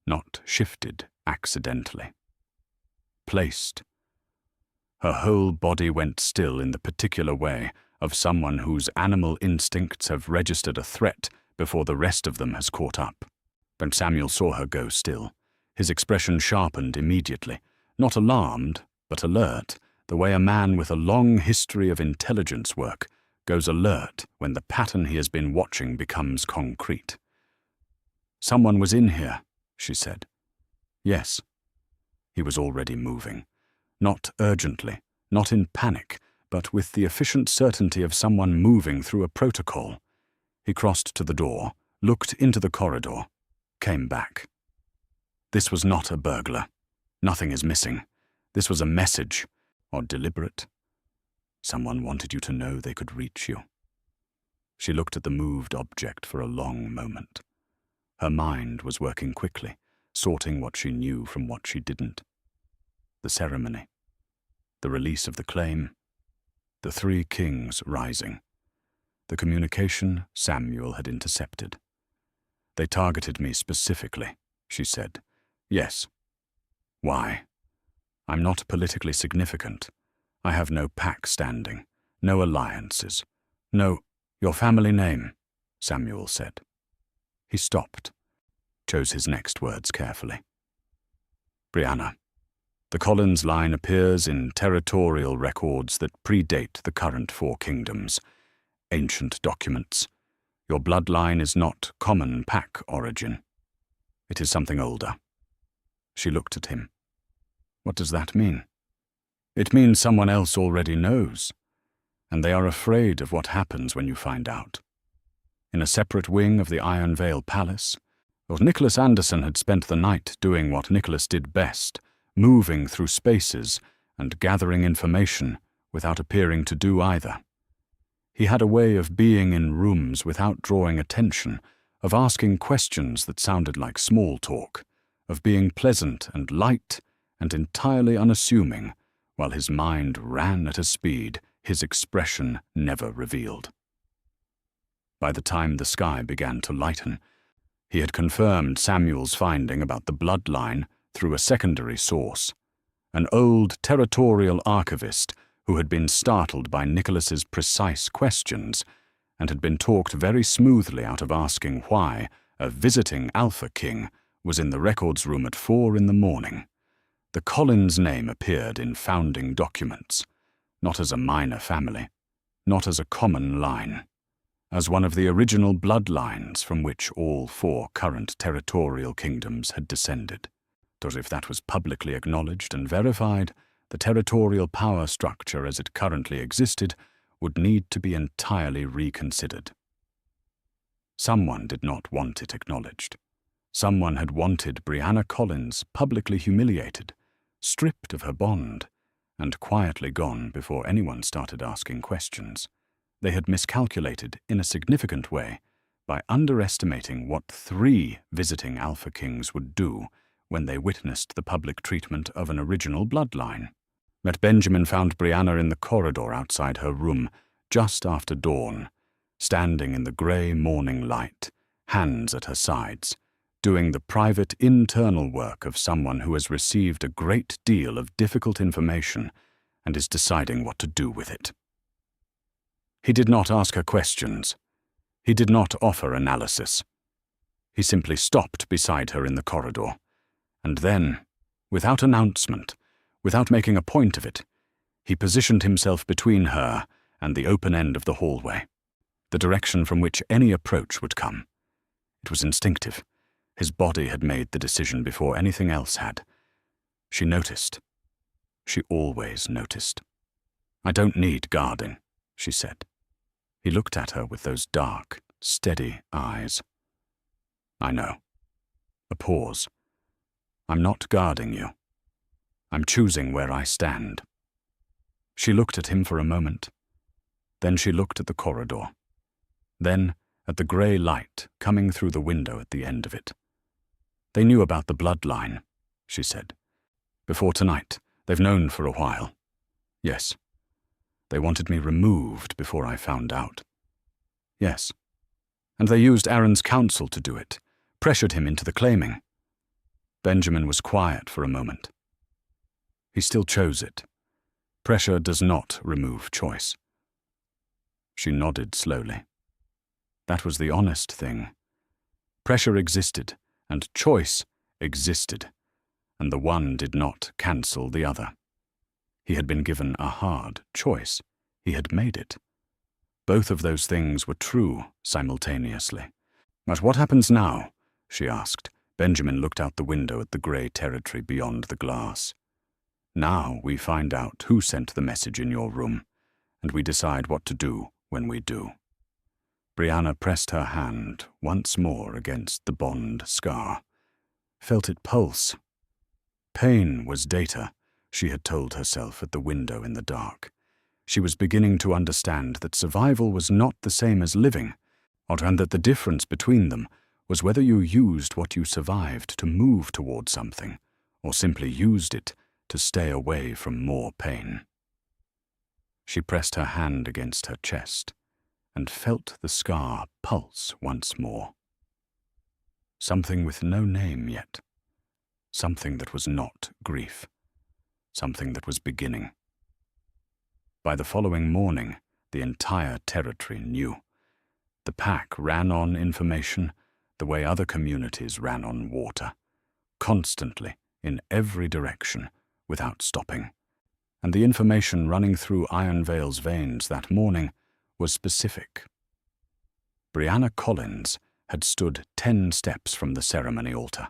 not shifted accidentally. Placed. Her whole body went still in the particular way of someone whose animal instincts have registered a threat before the rest of them has caught up. When Samuel saw her go still, his expression sharpened immediately, not alarmed, but alert, the way a man with a long history of intelligence work goes alert when the pattern he has been watching becomes concrete. "Someone was in here," she said. "Yes." He was already moving. Not urgently, not in panic, but with the efficient certainty of someone moving through a protocol. He crossed to the door, looked into the corridor, came back. This was not a burglar. Nothing is missing. This was a message, or deliberate. Someone wanted you to know they could reach you. She looked at the moved object for a long moment. Her mind was working quickly, sorting what she knew from what she didn't. The ceremony, the release of the claim, the 3 kings rising, the communication Samuel had intercepted. "They targeted me specifically," she said. "Yes." "Why?" "I'm not politically significant. I have no pack standing, no alliances, no—" "Your family name," Samuel said. He stopped, chose his next words carefully. "Brianna. The Collins line appears in territorial records that predate the current 4 kingdoms, ancient documents. Your bloodline is not common pack origin. It is something older." She looked at him. "What does that mean?" "It means someone else already knows, and they are afraid of what happens when you find out." In a separate wing of the Iron Vale Palace, Nicholas Anderson had spent the night doing what Nicholas did best, moving through spaces and gathering information without appearing to do either. He had a way of being in rooms without drawing attention, of asking questions that sounded like small talk, of being pleasant and light and entirely unassuming, while his mind ran at a speed his expression never revealed. By the time the sky began to lighten, he had confirmed Samuel's finding about the bloodline through a secondary source, an old territorial archivist who had been startled by Nicholas's precise questions and had been talked very smoothly out of asking why a visiting Alpha King was in the records room at 4 in the morning. The Collins name appeared in founding documents, not as a minor family, not as a common line, as one of the original bloodlines from which all 4 current territorial kingdoms had descended. But if that was publicly acknowledged and verified, the territorial power structure as it currently existed would need to be entirely reconsidered. Someone did not want it acknowledged. Someone had wanted Brianna Collins publicly humiliated, stripped of her bond, and quietly gone before anyone started asking questions. They had miscalculated in a significant way by underestimating what 3 visiting Alpha Kings would do when they witnessed the public treatment of an original bloodline. But Benjamin found Brianna in the corridor outside her room just after dawn, standing in the grey morning light, hands at her sides, doing the private internal work of someone who has received a great deal of difficult information and is deciding what to do with it. He did not ask her questions. He did not offer analysis. He simply stopped beside her in the corridor, and then, without announcement, without making a point of it, he positioned himself between her and the open end of the hallway, the direction from which any approach would come. It was instinctive. His body had made the decision before anything else had. She noticed. She always noticed. "I don't need guarding," she said. He looked at her with those dark, steady eyes. "I know." A pause. "I'm not guarding you. I'm choosing where I stand." She looked at him for a moment. Then she looked at the corridor. Then at the grey light coming through the window at the end of it. "They knew about the bloodline," she said. "Before tonight, they've known for a while. Yes. They wanted me removed before I found out. Yes. And they used Aaron's counsel to do it, pressured him into the claiming." Benjamin was quiet for a moment. He still chose it. Pressure does not remove choice. She nodded slowly. That was the honest thing. Pressure existed, and choice existed, and the one did not cancel the other. He had been given a hard choice. He had made it. Both of those things were true simultaneously. "But what happens now?" she asked. Benjamin looked out the window at the grey territory beyond the glass. "Now we find out who sent the message in your room, and we decide what to do when we do." Brianna pressed her hand once more against the bond scar, felt it pulse. Pain was data, she had told herself at the window in the dark. She was beginning to understand that survival was not the same as living, and that the difference between them was whether you used what you survived to move toward something, or simply used it to stay away from more pain. She pressed her hand against her chest and felt the scar pulse once more. Something with no name yet. Something that was not grief. Something that was beginning. By the following morning, the entire territory knew. The pack ran on information the way other communities ran on water, constantly, in every direction, without stopping. And the information running through Iron Vale's veins that morning was specific. Brianna Collins had stood 10 steps from the ceremony altar.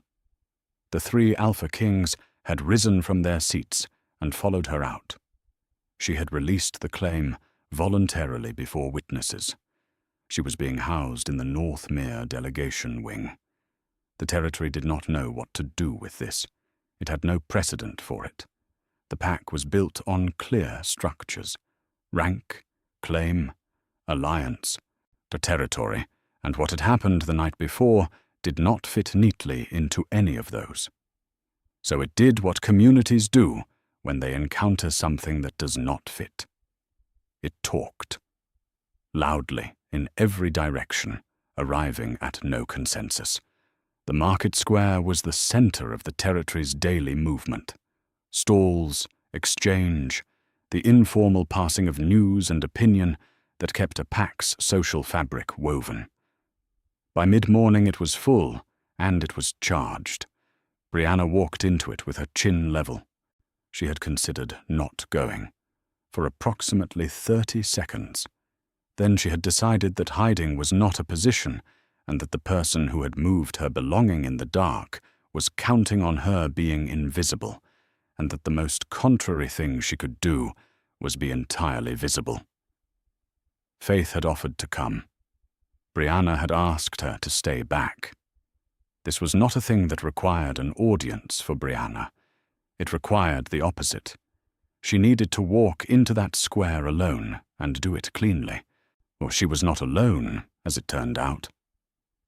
The 3 Alpha Kings had risen from their seats and followed her out. She had released the claim voluntarily before witnesses. She was being housed in the North Mere delegation wing. The territory did not know what to do with this. It had no precedent for it. The pack was built on clear structures: rank, claim, alliance. The territory, and what had happened the night before, did not fit neatly into any of those. So it did what communities do when they encounter something that does not fit. It talked. Loudly, in every direction, arriving at no consensus. The market square was the center of the territory's daily movement. Stalls, exchange, the informal passing of news and opinion that kept a pack's social fabric woven. By mid-morning it was full, and it was charged. Brianna walked into it with her chin level. She had considered not going, for approximately 30 seconds. Then she had decided that hiding was not a position, and that the person who had moved her belonging in the dark was counting on her being invisible, and that the most contrary thing she could do was be entirely visible. Faith had offered to come. Brianna had asked her to stay back. This was not a thing that required an audience for Brianna. It required the opposite. She needed to walk into that square alone and do it cleanly. Or she was not alone, as it turned out.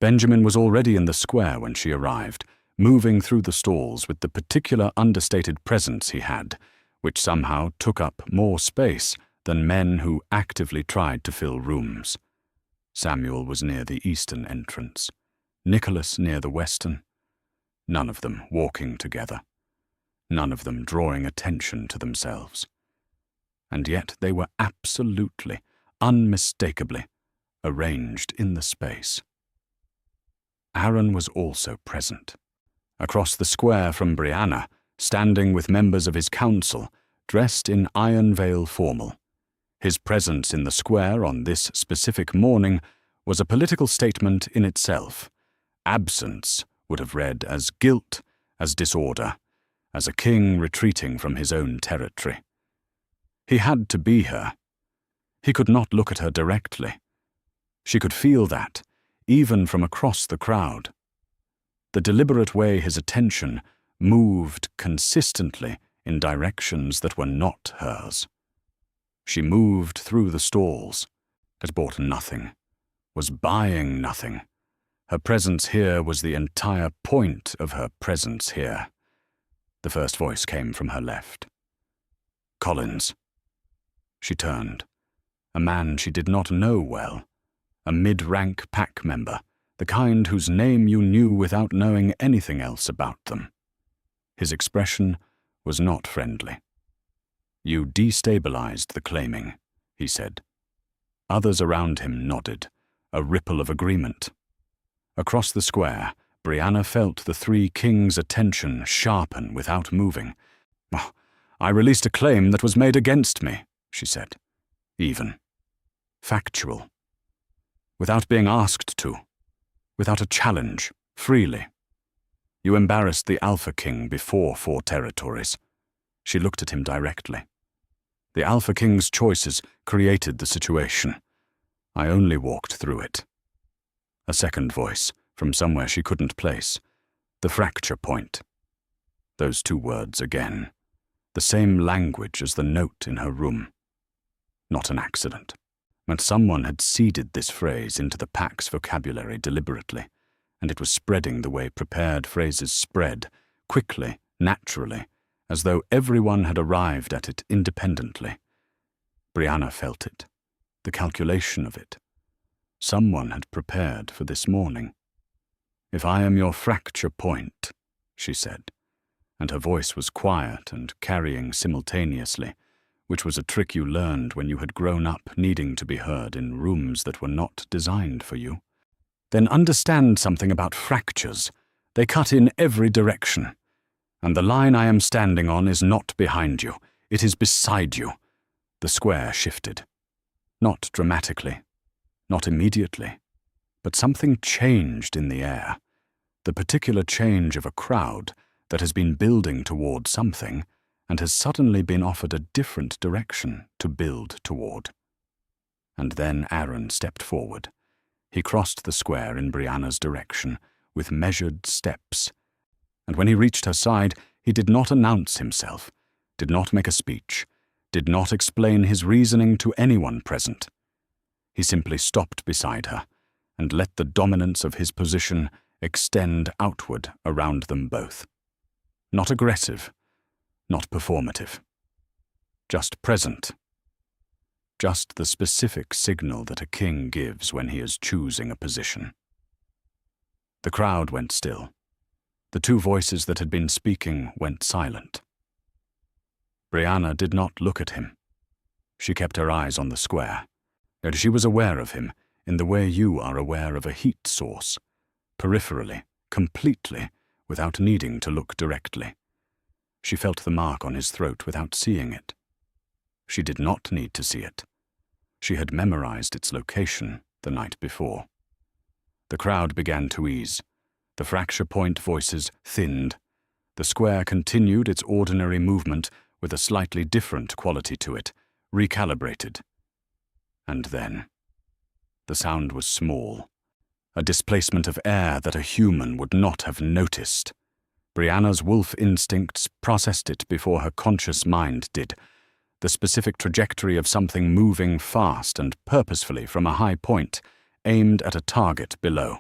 Benjamin was already in the square when she arrived, moving through the stalls with the particular understated presence he had, which somehow took up more space than men who actively tried to fill rooms. Samuel was near the eastern entrance, Nicholas near the western, none of them walking together, none of them drawing attention to themselves. And yet they were absolutely, unmistakably, arranged in the space. Aaron was also present. Across the square from Brianna, standing with members of his council, dressed in Iron Vale formal. His presence in the square on this specific morning was a political statement in itself. Absence would have read as guilt, as disorder, as a king retreating from his own territory. He had to be here. He could not look at her directly. She could feel that, even from across the crowd. The deliberate way his attention moved consistently in directions that were not hers. She moved through the stalls, had bought nothing, was buying nothing. Her presence here was the entire point of her presence here. The first voice came from her left. Collins. She turned. A man she did not know well. A mid-rank pack member, the kind whose name you knew without knowing anything else about them. His expression was not friendly. "You destabilized the claiming," he said. Others around him nodded, a ripple of agreement. Across the square, Brianna felt the three kings' attention sharpen without moving. "Oh, I released a claim that was made against me," she said. Even. Factual. Without being asked to. Without a challenge. Freely. You embarrassed the Alpha King before 4 territories. She looked at him directly. The Alpha King's choices created the situation. I only walked through it. A second voice, from somewhere she couldn't place. The fracture point. Those 2 words again. The same language as the note in her room. Not an accident. But someone had seeded this phrase into the pack's vocabulary deliberately, and it was spreading the way prepared phrases spread, quickly, naturally, as though everyone had arrived at it independently. Brianna felt it, the calculation of it. Someone had prepared for this morning. "If I am your fracture point," she said, and her voice was quiet and carrying simultaneously, which was a trick you learned when you had grown up needing to be heard in rooms that were not designed for you. "Then understand something about fractures. They cut in every direction. And the line I am standing on is not behind you. It is beside you." The square shifted. Not dramatically. Not immediately. But something changed in the air. The particular change of a crowd that has been building toward something and has suddenly been offered a different direction to build toward. And then Aaron stepped forward. He crossed the square in Brianna's direction with measured steps, and when he reached her side, he did not announce himself, did not make a speech, did not explain his reasoning to anyone present. He simply stopped beside her and let the dominance of his position extend outward around them both. Not aggressive, not performative. Just present. Just the specific signal that a king gives when he is choosing a position. The crowd went still. The 2 voices that had been speaking went silent. Brianna did not look at him. She kept her eyes on the square, and she was aware of him in the way you are aware of a heat source, peripherally, completely, without needing to look directly. She felt the mark on his throat without seeing it. She did not need to see it. She had memorized its location the night before. The crowd began to ease. The fracture point voices thinned. The square continued its ordinary movement with a slightly different quality to it, recalibrated. And then, the sound was small, a displacement of air that a human would not have noticed. Brianna's wolf instincts processed it before her conscious mind did, the specific trajectory of something moving fast and purposefully from a high point, aimed at a target below.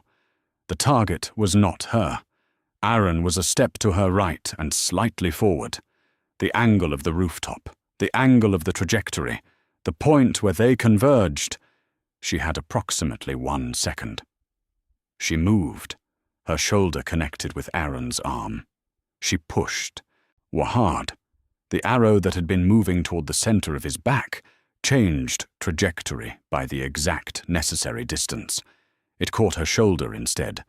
The target was not her. Aaron was a step to her right and slightly forward. The angle of the rooftop, the angle of the trajectory, the point where they converged. She had approximately 1 second. She moved. Her shoulder connected with Aaron's arm. She pushed. Hard. The arrow that had been moving toward the center of his back changed trajectory by the exact necessary distance. It caught her shoulder instead.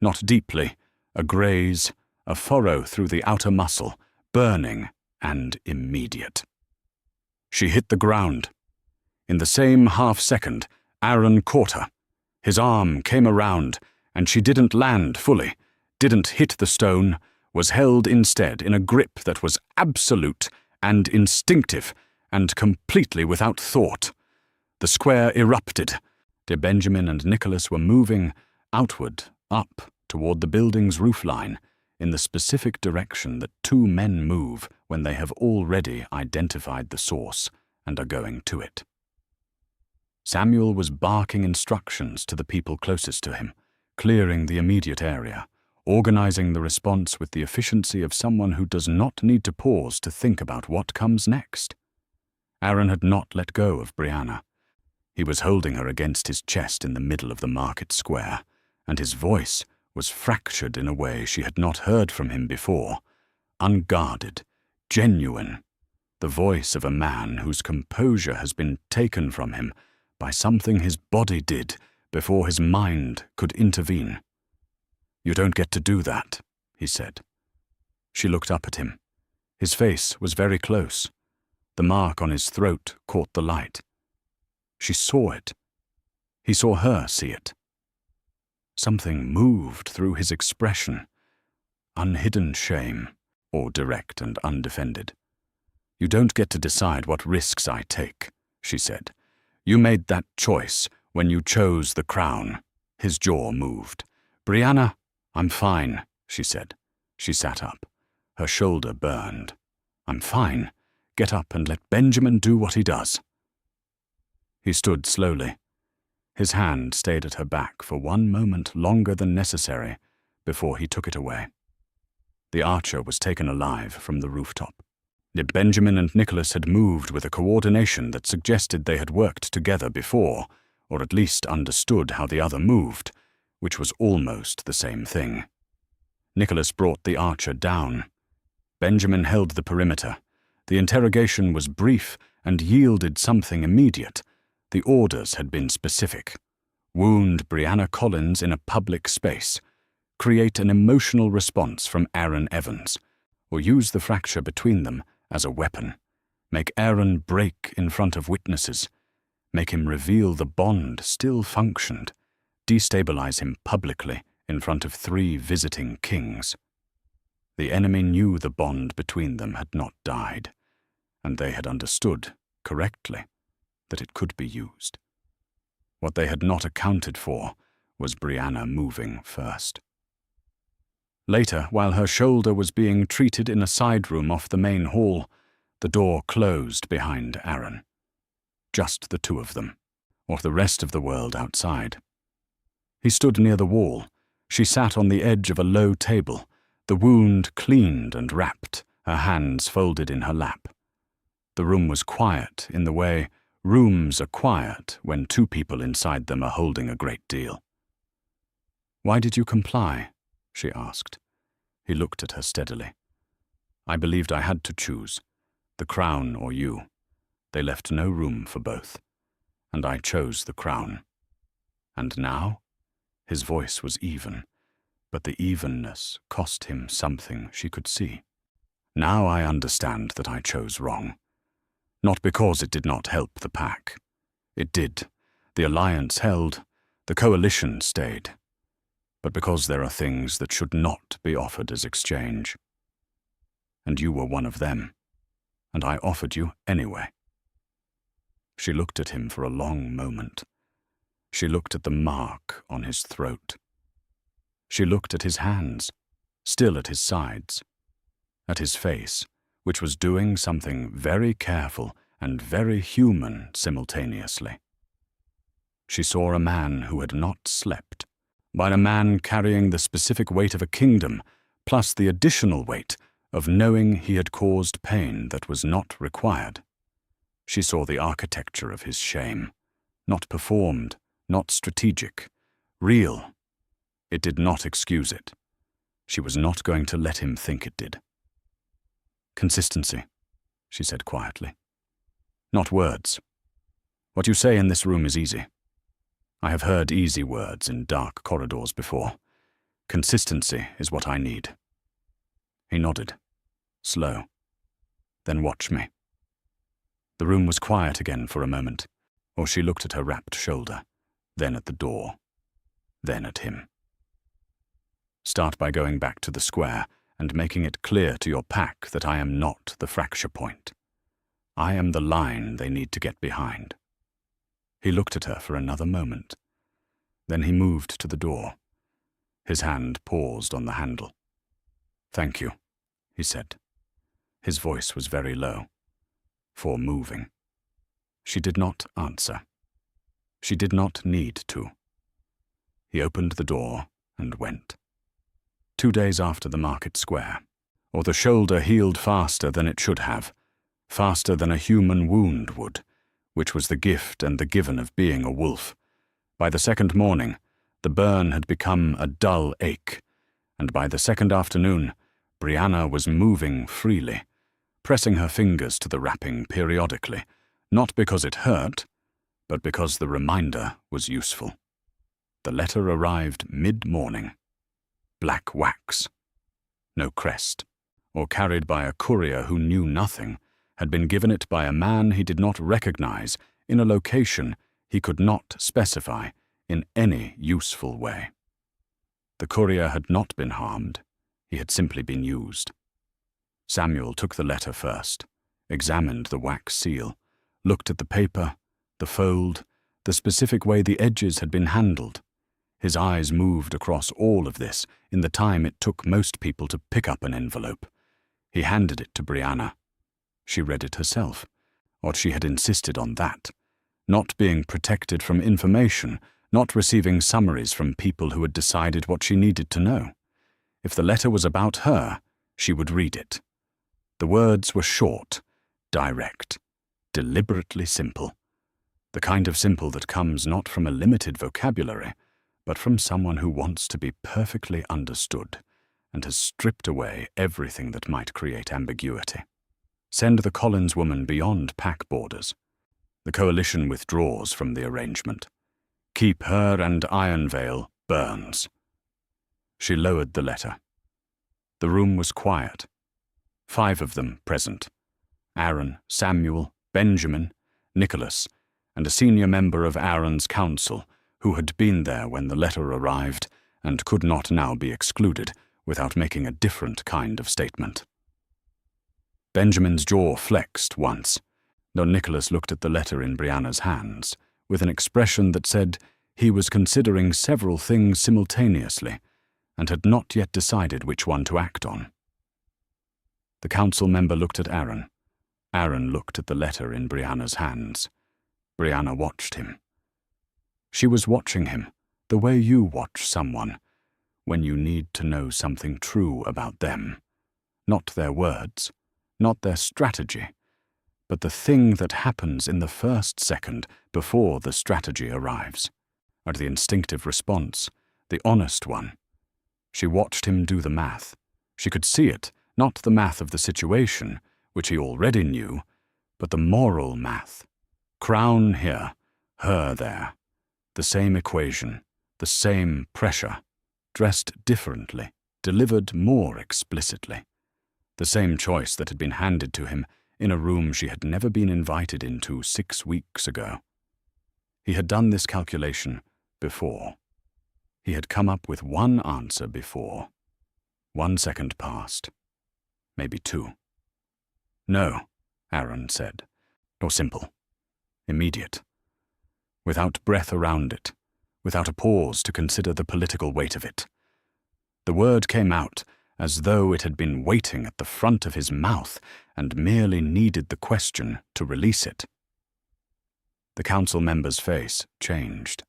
Not deeply. A graze, a furrow through the outer muscle, burning and immediate. She hit the ground. In the same half-second, Aaron caught her. His arm came around, and she didn't land fully, didn't hit the stone, was held instead in a grip that was absolute and instinctive and completely without thought. The square erupted. De Benjamin and Nicholas were moving outward, up, toward the building's roofline, in the specific direction that 2 men move when they have already identified the source and are going to it. Samuel was barking instructions to the people closest to him, clearing the immediate area, organizing the response with the efficiency of someone who does not need to pause to think about what comes next. Aaron had not let go of Brianna. He was holding her against his chest in the middle of the market square, and his voice was fractured in a way she had not heard from him before, unguarded, genuine, the voice of a man whose composure has been taken from him by something his body did before his mind could intervene. "You don't get to do that," he said. She looked up at him. His face was very close. The mark on his throat caught the light. She saw it. He saw her see it. Something moved through his expression, unhidden shame, or direct and undefended. "You don't get to decide what risks I take," she said. "You made that choice when you chose the crown." His jaw moved. "Brianna, I'm fine," she said. She sat up. Her shoulder burned. "I'm fine. Get up and let Benjamin do what he does." He stood slowly. His hand stayed at her back for one moment longer than necessary before he took it away. The archer was taken alive from the rooftop. Yet Benjamin and Nicholas had moved with a coordination that suggested they had worked together before, or at least understood how the other moved, which was almost the same thing. Nicholas brought the archer down. Benjamin held the perimeter. The interrogation was brief and yielded something immediate. The orders had been specific. Wound Brianna Collins in a public space. Create an emotional response from Aaron Evans, or use the fracture between them as a weapon. Make Aaron break in front of witnesses. Make him reveal the bond still functioned. Destabilize him publicly in front of 3 visiting kings. The enemy knew the bond between them had not died, and they had understood, correctly, that it could be used. What they had not accounted for was Brianna moving first. Later, while her shoulder was being treated in a side room off the main hall, the door closed behind Aaron. Just the two of them, or the rest of the world outside. He stood near the wall. She sat on the edge of a low table, the wound cleaned and wrapped, her hands folded in her lap. The room was quiet in the way rooms are quiet when 2 people inside them are holding a great deal. "Why did you comply?" she asked. He looked at her steadily. "I believed I had to choose, the crown or you. They left no room for both, and I chose the crown. And now?" His voice was even, but the evenness cost him something she could see. "Now I understand that I chose wrong. Not because it did not help the pack. It did. The alliance held, the coalition stayed. But because there are things that should not be offered as exchange. And you were one of them, and I offered you anyway." She looked at him for a long moment. She looked at the mark on his throat. She looked at his hands, still at his sides, at his face, which was doing something very careful and very human simultaneously. She saw a man who had not slept, by a man carrying the specific weight of a kingdom, plus the additional weight of knowing he had caused pain that was not required. She saw the architecture of his shame, not performed, not strategic, real. It did not excuse it. She was not going to let him think it did. "Consistency," she said quietly. "Not words. What you say in this room is easy. I have heard easy words in dark corridors before. Consistency is what I need." He nodded, slow. "Then watch me." The room was quiet again for a moment, or she looked at her wrapped shoulder, then at the door, then at him. "Start by going back to the square and making it clear to your pack that I am not the fracture point. I am the line they need to get behind." He looked at her for another moment. Then he moved to the door. His hand paused on the handle. "Thank you," he said. His voice was very low. "For moving." She did not answer. She did not need to. He opened the door and went. 2 days after the market square, or the shoulder healed faster than it should have, faster than a human wound would, which was the gift and the given of being a wolf. By the second morning, the burn had become a dull ache, and by the second afternoon, Brianna was moving freely, pressing her fingers to the wrapping periodically, not because it hurt, but because the reminder was useful. The letter arrived mid-morning. Black wax. No crest, or carried by a courier who knew nothing, had been given it by a man he did not recognize in a location he could not specify in any useful way. The courier had not been harmed, he had simply been used. Samuel took the letter first, examined the wax seal, looked at the paper, the fold, the specific way the edges had been handled. His eyes moved across all of this in the time it took most people to pick up an envelope. He handed it to Brianna. She read it herself, or she had insisted on that, not being protected from information, not receiving summaries from people who had decided what she needed to know. If the letter was about her, she would read it. The words were short, direct, deliberately simple. The kind of simple that comes not from a limited vocabulary, but from someone who wants to be perfectly understood and has stripped away everything that might create ambiguity. Send the Collins woman beyond pack borders. The coalition withdraws from the arrangement. Keep her and Ironvale burns. She lowered the letter. The room was quiet. 5 of them present. Aaron, Samuel, Benjamin, Nicholas, and a senior member of Aaron's council who had been there when the letter arrived and could not now be excluded without making a different kind of statement. Benjamin's jaw flexed once, though Nicholas looked at the letter in Brianna's hands with an expression that said he was considering several things simultaneously and had not yet decided which one to act on. The council member looked at Aaron. Aaron looked at the letter in Brianna's hands. Brianna watched him. She was watching him the way you watch someone when you need to know something true about them, not their words, not their strategy, but the thing that happens in the first second before the strategy arrives, or the instinctive response, the honest one. She watched him do the math. She could see it, not the math of the situation, which he already knew, but the moral math. Crown here, her there. The same equation, the same pressure, dressed differently, delivered more explicitly. The same choice that had been handed to him in a room she had never been invited into 6 weeks ago. He had done this calculation before. He had come up with one answer before. 1 second passed. Maybe 2. No, Aaron said. Or simple. Immediate. Without breath around it, without a pause to consider the political weight of it. The word came out as though it had been waiting at the front of his mouth and merely needed the question to release it. The council member's face changed.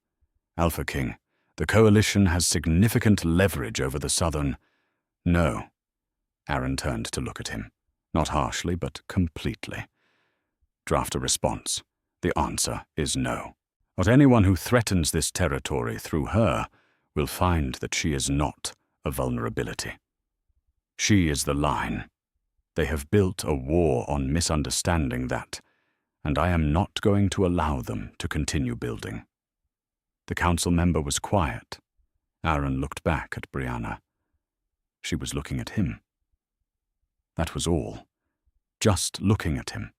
Alpha King, the coalition has significant leverage over the southern... No. Aaron turned to look at him, not harshly, but completely. Draft a response. The answer is no. But anyone who threatens this territory through her will find that she is not a vulnerability. She is the line. They have built a war on misunderstanding that, and I am not going to allow them to continue building. The council member was quiet. Aaron looked back at Brianna. She was looking at him. That was all. Just looking at him,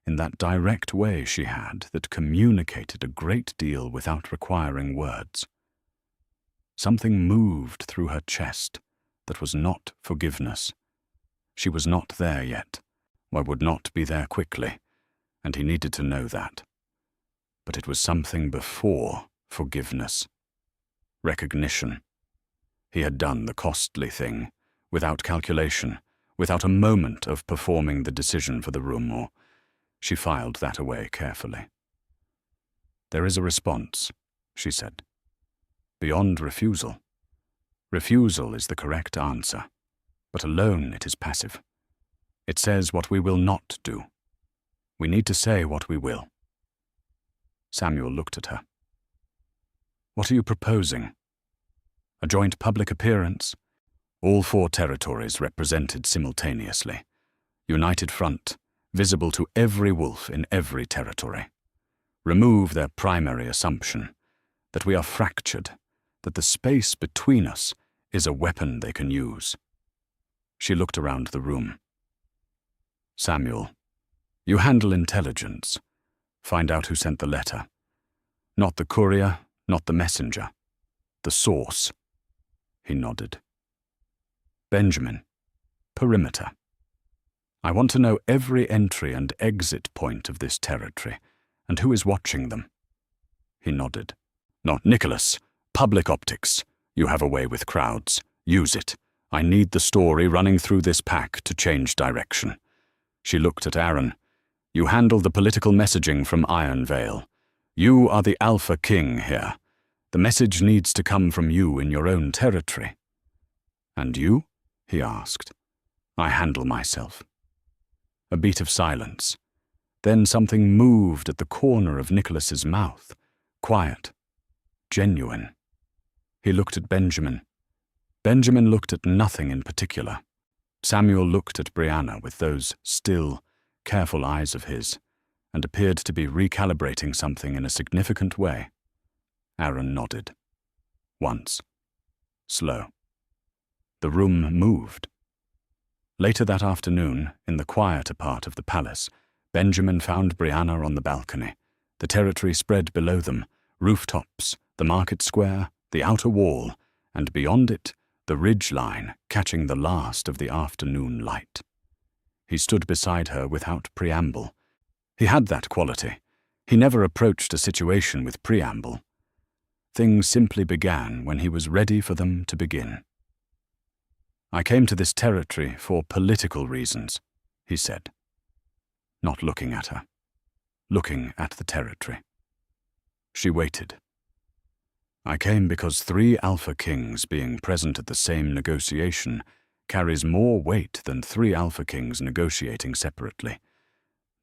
in that direct way she had that communicated a great deal without requiring words. Something moved through her chest that was not forgiveness. She was not there yet, or would not be there quickly, and he needed to know that. But it was something before forgiveness. Recognition. He had done the costly thing, without calculation, without a moment of performing the decision for the room, or she filed that away carefully. There is a response, she said. Beyond refusal. Refusal is the correct answer, but alone it is passive. It says what we will not do. We need to say what we will. Samuel looked at her. What are you proposing? A joint public appearance? All 4 territories represented simultaneously. United front, visible to every wolf in every territory. Remove their primary assumption, that we are fractured, that the space between us is a weapon they can use. She looked around the room. Samuel, you handle intelligence. Find out who sent the letter. Not the courier, not the messenger. The source. He nodded. Benjamin, perimeter. I want to know every entry and exit point of this territory, and who is watching them. He nodded. Not Nicholas. Public optics. You have a way with crowds. Use it. I need the story running through this pack to change direction. She looked at Aaron. You handle the political messaging from Iron Vale. You are the Alpha King here. The message needs to come from you in your own territory. And you? He asked. I handle myself. A beat of silence. Then something moved at the corner of Nicholas's mouth. Quiet. Genuine. He looked at Benjamin. Benjamin looked at nothing in particular. Samuel looked at Brianna with those still, careful eyes of his, and appeared to be recalibrating something in a significant way. Aaron nodded. Once. Slow. The room moved. Later that afternoon, in the quieter part of the palace, Benjamin found Brianna on the balcony. The territory spread below them, rooftops, the market square, the outer wall, and beyond it, the ridge line catching the last of the afternoon light. He stood beside her without preamble. He had that quality. He never approached a situation with preamble. Things simply began when he was ready for them to begin. I came to this territory for political reasons, he said. Not looking at her. Looking at the territory. She waited. I came because 3 Alpha Kings being present at the same negotiation carries more weight than 3 Alpha Kings negotiating separately.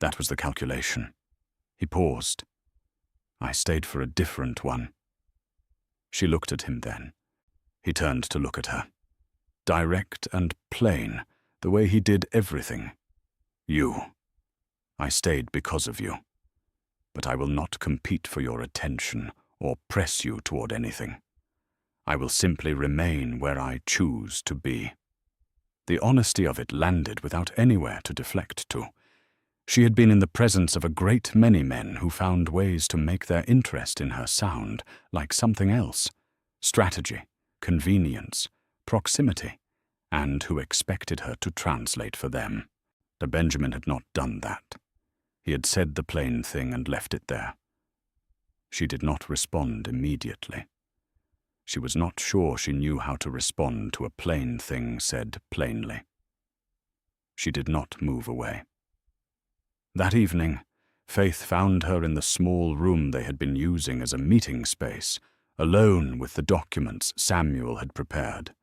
That was the calculation. He paused. I stayed for a different one. She looked at him then. He turned to look at her. Direct and plain, the way he did everything. You. I stayed because of you. But I will not compete for your attention or press you toward anything. I will simply remain where I choose to be. The honesty of it landed without anywhere to deflect to. She had been in the presence of a great many men who found ways to make their interest in her sound like something else. Strategy, convenience, proximity, and who expected her to translate for them. The Benjamin had not done that. He had said the plain thing and left it there. She did not respond immediately. She was not sure she knew how to respond to a plain thing said plainly. She did not move away. That evening, Faith found her in the small room they had been using as a meeting space, alone with the documents Samuel had prepared.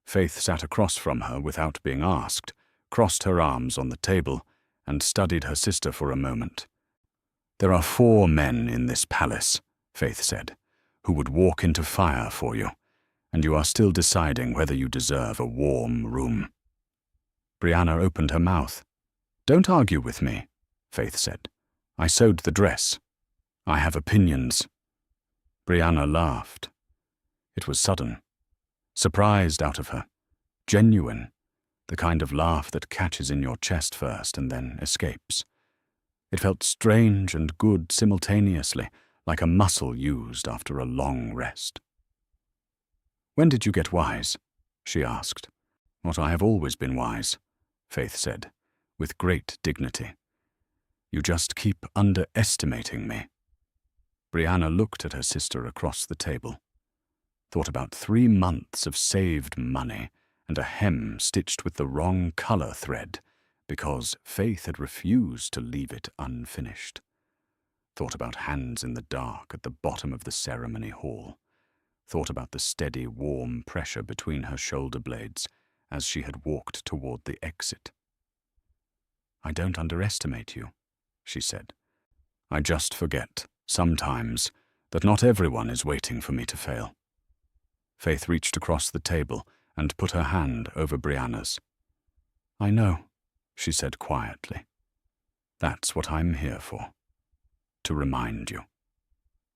Faith sat across from her without being asked, crossed her arms on the table, and studied her sister for a moment. There are 4 men in this palace, Faith said, who would walk into fire for you, and you are still deciding whether you deserve a warm room. Brianna opened her mouth. Don't argue with me, Faith said. I sewed the dress. I have opinions. Brianna laughed. It was sudden, surprised out of her, genuine, the kind of laugh that catches in your chest first and then escapes. It felt strange and good simultaneously, like a muscle used after a long rest. When did you get wise? She asked. What, I have always been wise, Faith said, with great dignity. You just keep underestimating me. Brianna looked at her sister across the table, thought about 3 months of saved money and a hem stitched with the wrong color thread because Faith had refused to leave it unfinished. thought about hands in the dark at the bottom of the ceremony hall, thought about the steady, warm pressure between her shoulder blades as she had walked toward the exit. "I don't underestimate you," she said. "I just forget, sometimes, that not everyone is waiting for me to fail." Faith reached across the table and put her hand over Brianna's. "I know," she said quietly. "That's what I'm here for, to remind you."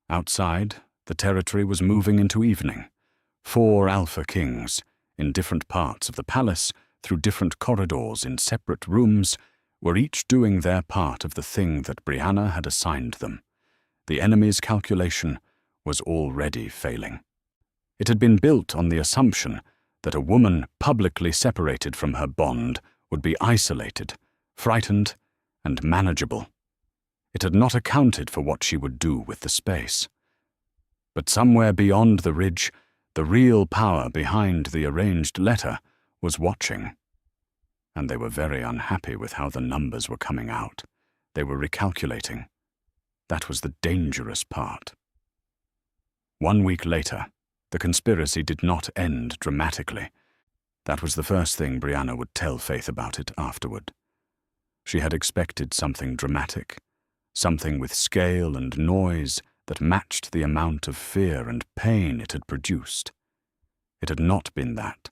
Outside, the territory was moving into evening. 4 Alpha Kings, in different parts of the palace, through different corridors in separate rooms, were each doing their part of the thing that Brianna had assigned them. The enemy's calculation was already failing. It had been built on the assumption that a woman publicly separated from her bond would be isolated, frightened, and manageable. It had not accounted for what she would do with the space. But somewhere beyond the ridge, the real power behind the arranged letter was watching. And they were very unhappy with how the numbers were coming out. They were recalculating. That was the dangerous part. 1 week later, the conspiracy did not end dramatically. That was the first thing Brianna would tell Faith about it afterward. She had expected something dramatic, something with scale and noise that matched the amount of fear and pain it had produced. It had not been that.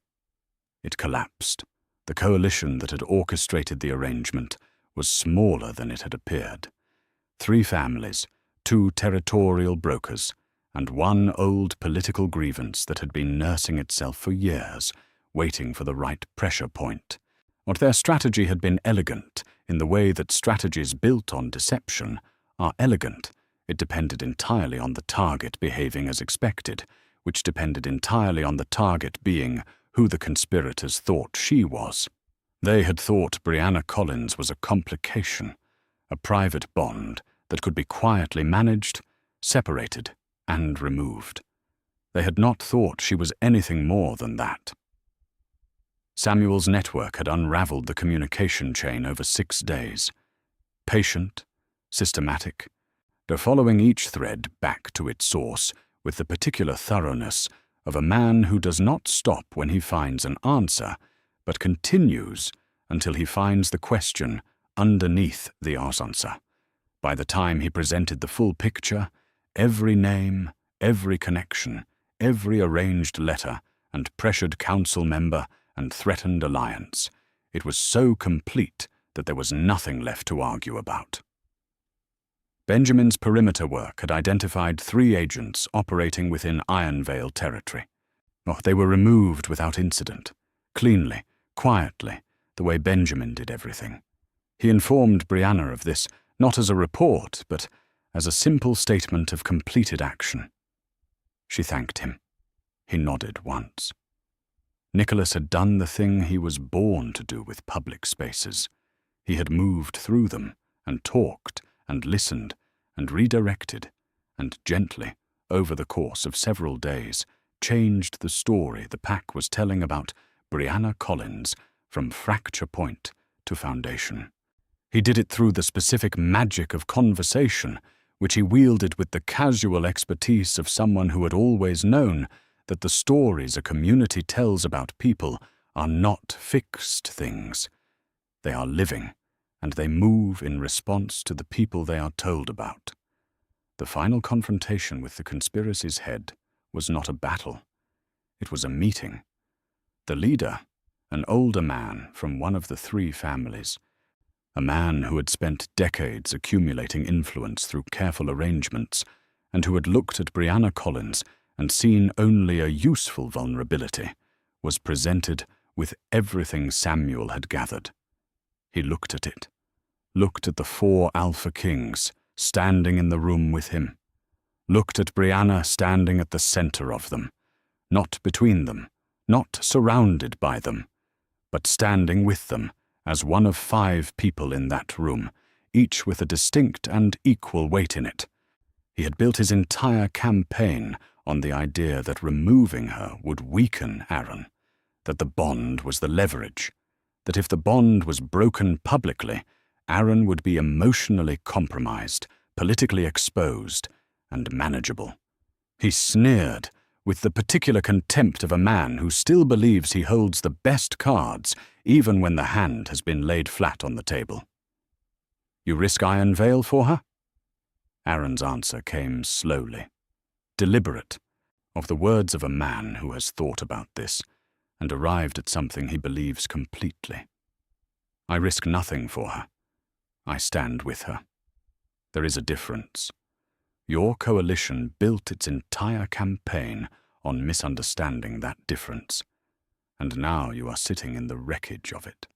It collapsed. The coalition that had orchestrated the arrangement was smaller than it had appeared. 3 families, 2 territorial brokers, and 1 old political grievance that had been nursing itself for years, waiting for the right pressure point. What their strategy had been elegant, in the way that strategies built on deception are elegant. It depended entirely on the target behaving as expected, which depended entirely on the target being who the conspirators thought she was. They had thought Brianna Collins was a complication, a private bond that could be quietly managed, separated, and removed. They had not thought she was anything more than that. Samuel's network had unraveled the communication chain over 6 days. Patient, systematic, they're following each thread back to its source with the particular thoroughness of a man who does not stop when he finds an answer, but continues until he finds the question underneath the answer. By the time he presented the full picture, every name, every connection, every arranged letter and pressured council member and threatened alliance, it was so complete that there was nothing left to argue about. Benjamin's perimeter work had identified 3 agents operating within Ironvale territory. They were removed without incident, cleanly, quietly, the way Benjamin did everything. He informed Brianna of this not as a report, but as a simple statement of completed action. She thanked him. He nodded once. Nicholas had done the thing he was born to do with public spaces. He had moved through them and talked and listened and redirected and gently, over the course of several days, changed the story the pack was telling about Brianna Collins from fracture point to foundation. He did it through the specific magic of conversation, which he wielded with the casual expertise of someone who had always known that the stories a community tells about people are not fixed things. They are living, and they move in response to the people they are told about. The final confrontation with the conspiracy's head was not a battle. It was a meeting. The leader, an older man from one of the 3 families, a man who had spent decades accumulating influence through careful arrangements, and who had looked at Brianna Collins and seen only a useful vulnerability, was presented with everything Samuel had gathered. He looked at it, looked at the 4 Alpha Kings standing in the room with him, looked at Brianna standing at the center of them, not between them, not surrounded by them, but standing with them as one of 5 people in that room, each with a distinct and equal weight in it. He had built his entire campaign on the idea that removing her would weaken Aaron, that the bond was the leverage, that if the bond was broken publicly, Aaron would be emotionally compromised politically exposed, and manageable. He sneered with the particular contempt of a man who still believes he holds the best cards even when the hand has been laid flat on the table. "You risk Iron Vale for her?" Aaron's answer came slowly, deliberate, of the words of a man who has thought about this and arrived at something he believes completely. "I risk nothing for her. I stand with her. There is a difference. Your coalition built its entire campaign on misunderstanding that difference, and now you are sitting in the wreckage of it."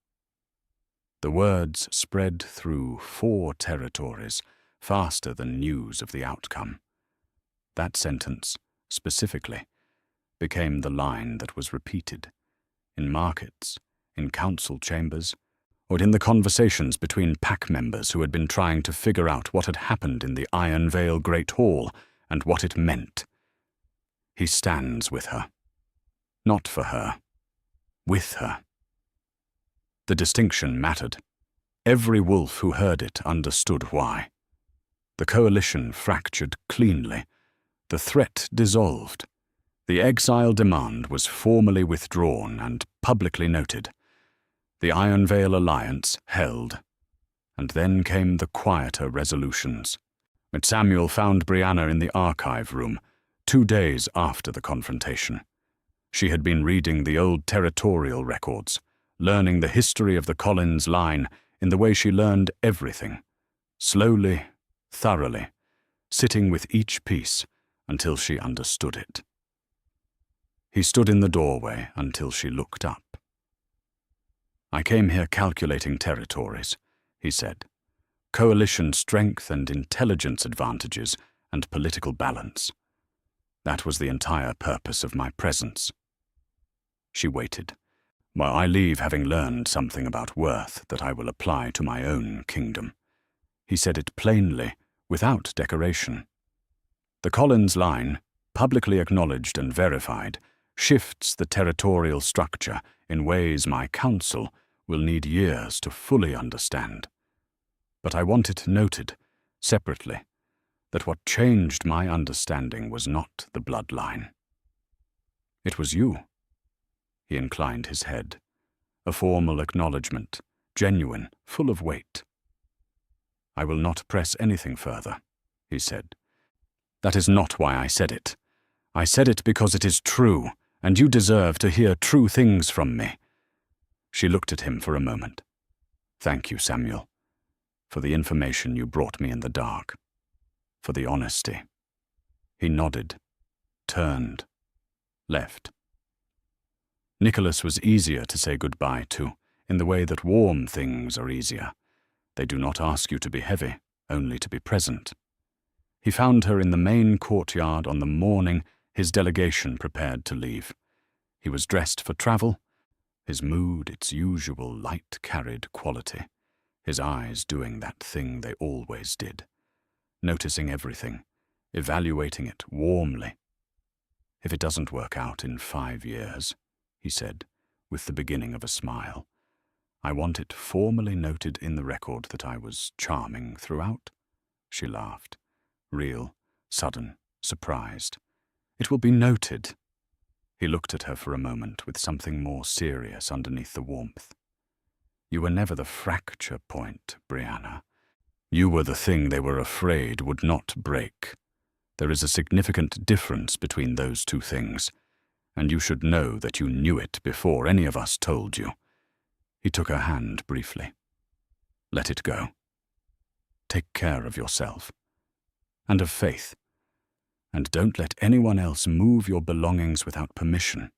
The words spread through 4 territories faster than news of the outcome. That sentence, specifically, became the line that was repeated in markets, in council chambers, or in the conversations between pack members who had been trying to figure out what had happened in the Iron Vale Great Hall and what it meant. He stands with her. Not for her. With her. The distinction mattered. Every wolf who heard it understood why. The coalition fractured cleanly. The threat dissolved. The exile demand was formally withdrawn and publicly noted. The Iron Vale alliance held. And then came the quieter resolutions. When Samuel found Brianna in the archive room, 2 days after the confrontation. She had been reading the old territorial records, learning the history of the Collins line in the way she learned everything, slowly, thoroughly, sitting with each piece until she understood it. He stood in the doorway until she looked up. "I came here calculating territories," he said. "Coalition strength and intelligence advantages and political balance. That was the entire purpose of my presence." She waited, "While I leave having learned something about worth that I will apply to my own kingdom." He said it plainly, without decoration. The Collins line, publicly acknowledged and verified, shifts the territorial structure in ways my council will need years to fully understand. But I want it noted, separately, that what changed my understanding was not the bloodline. It was you. He inclined his head, a formal acknowledgement, genuine, full of weight. "I will not press anything further," he said. "That is not why I said it. I said it because it is true, and you deserve to hear true things from me." She looked at him for a moment. "Thank you, Samuel, for the information you brought me in the dark, for the honesty." He nodded, turned, left. Nicholas was easier to say goodbye to, in the way that warm things are easier. They do not ask you to be heavy, only to be present. He found her in the main courtyard on the morning his delegation prepared to leave. He was dressed for travel, his mood its usual light-carried quality, his eyes doing that thing they always did, noticing everything, evaluating it warmly. "If it doesn't work out in 5 years," he said, with the beginning of a smile, "I want it formally noted in the record that I was charming throughout." She laughed, real, sudden, surprised. "It will be noted." He looked at her for a moment with something more serious underneath the warmth. "You were never the fracture point, Brianna. You were the thing they were afraid would not break. There is a significant difference between those 2 things, and you should know that you knew it before any of us told you." He took her hand briefly. "Let it go. Take care of yourself. And of Faith. And don't let anyone else move your belongings without permission."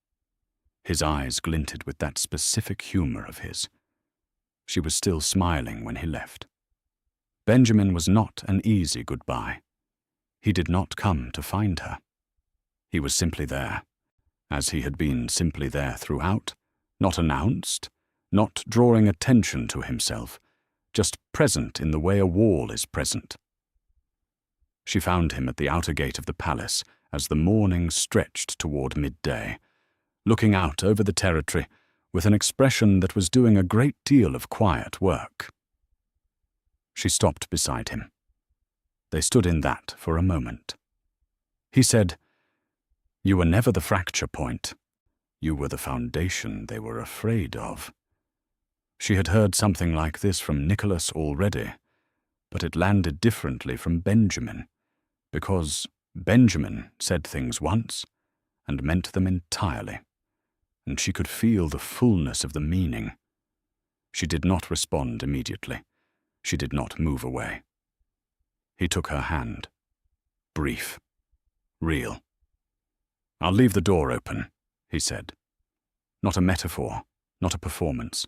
His eyes glinted with that specific humor of his. She was still smiling when he left. Benjamin was not an easy goodbye. He did not come to find her. He was simply there, as he had been simply there throughout, not announced, not drawing attention to himself, just present in the way a wall is present. She found him at the outer gate of the palace as the morning stretched toward midday, looking out over the territory with an expression that was doing a great deal of quiet work. She stopped beside him. They stood in that for a moment. He said, "You were never the fracture point. You were the foundation they were afraid of." She had heard something like this from Nicholas already, but it landed differently from Benjamin, because Benjamin said things once and meant them entirely, and she could feel the fullness of the meaning. She did not respond immediately. She did not move away. He took her hand. Brief. Real. "I'll leave the door open," he said. Not a metaphor, not a performance.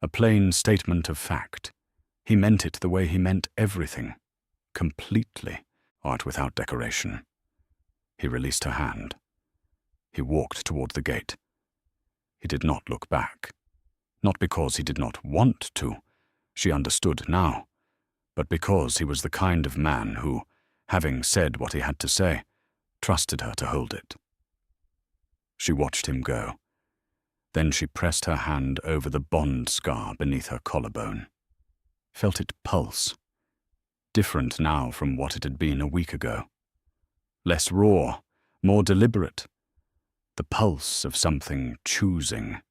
A plain statement of fact. He meant it the way he meant everything. Completely. Art without decoration. He released her hand. He walked toward the gate. He did not look back. Not because he did not want to, she understood now, but because he was the kind of man who, having said what he had to say, trusted her to hold it. She watched him go. Then she pressed her hand over the bond scar beneath her collarbone. Felt it pulse. Different now from what it had been a week ago. Less raw, more deliberate. The pulse of something choosing.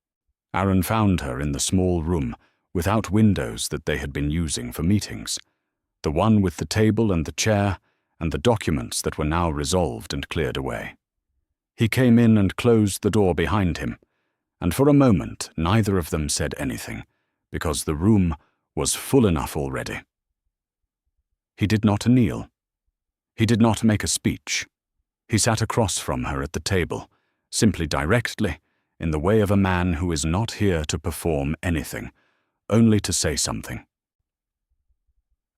Aaron found her in the small room, without windows that they had been using for meetings. The one with the table and the chair, and the documents that were now resolved and cleared away. He came in and closed the door behind him, and for a moment neither of them said anything, because the room was full enough already. He did not kneel. He did not make a speech. He sat across from her at the table, simply directly, in the way of a man who is not here to perform anything, only to say something.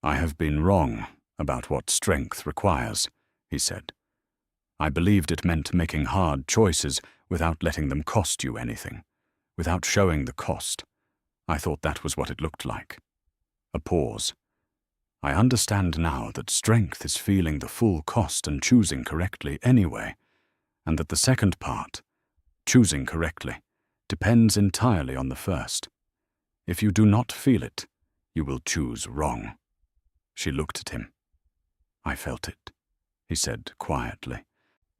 "I have been wrong about what strength requires," he said. "I believed it meant making hard choices without letting them cost you anything, without showing the cost. I thought that was what it looked like." A pause. "I understand now that strength is feeling the full cost and choosing correctly anyway, and that the second part, choosing correctly, depends entirely on the first. If you do not feel it, you will choose wrong." She looked at him. "I felt it," he said quietly,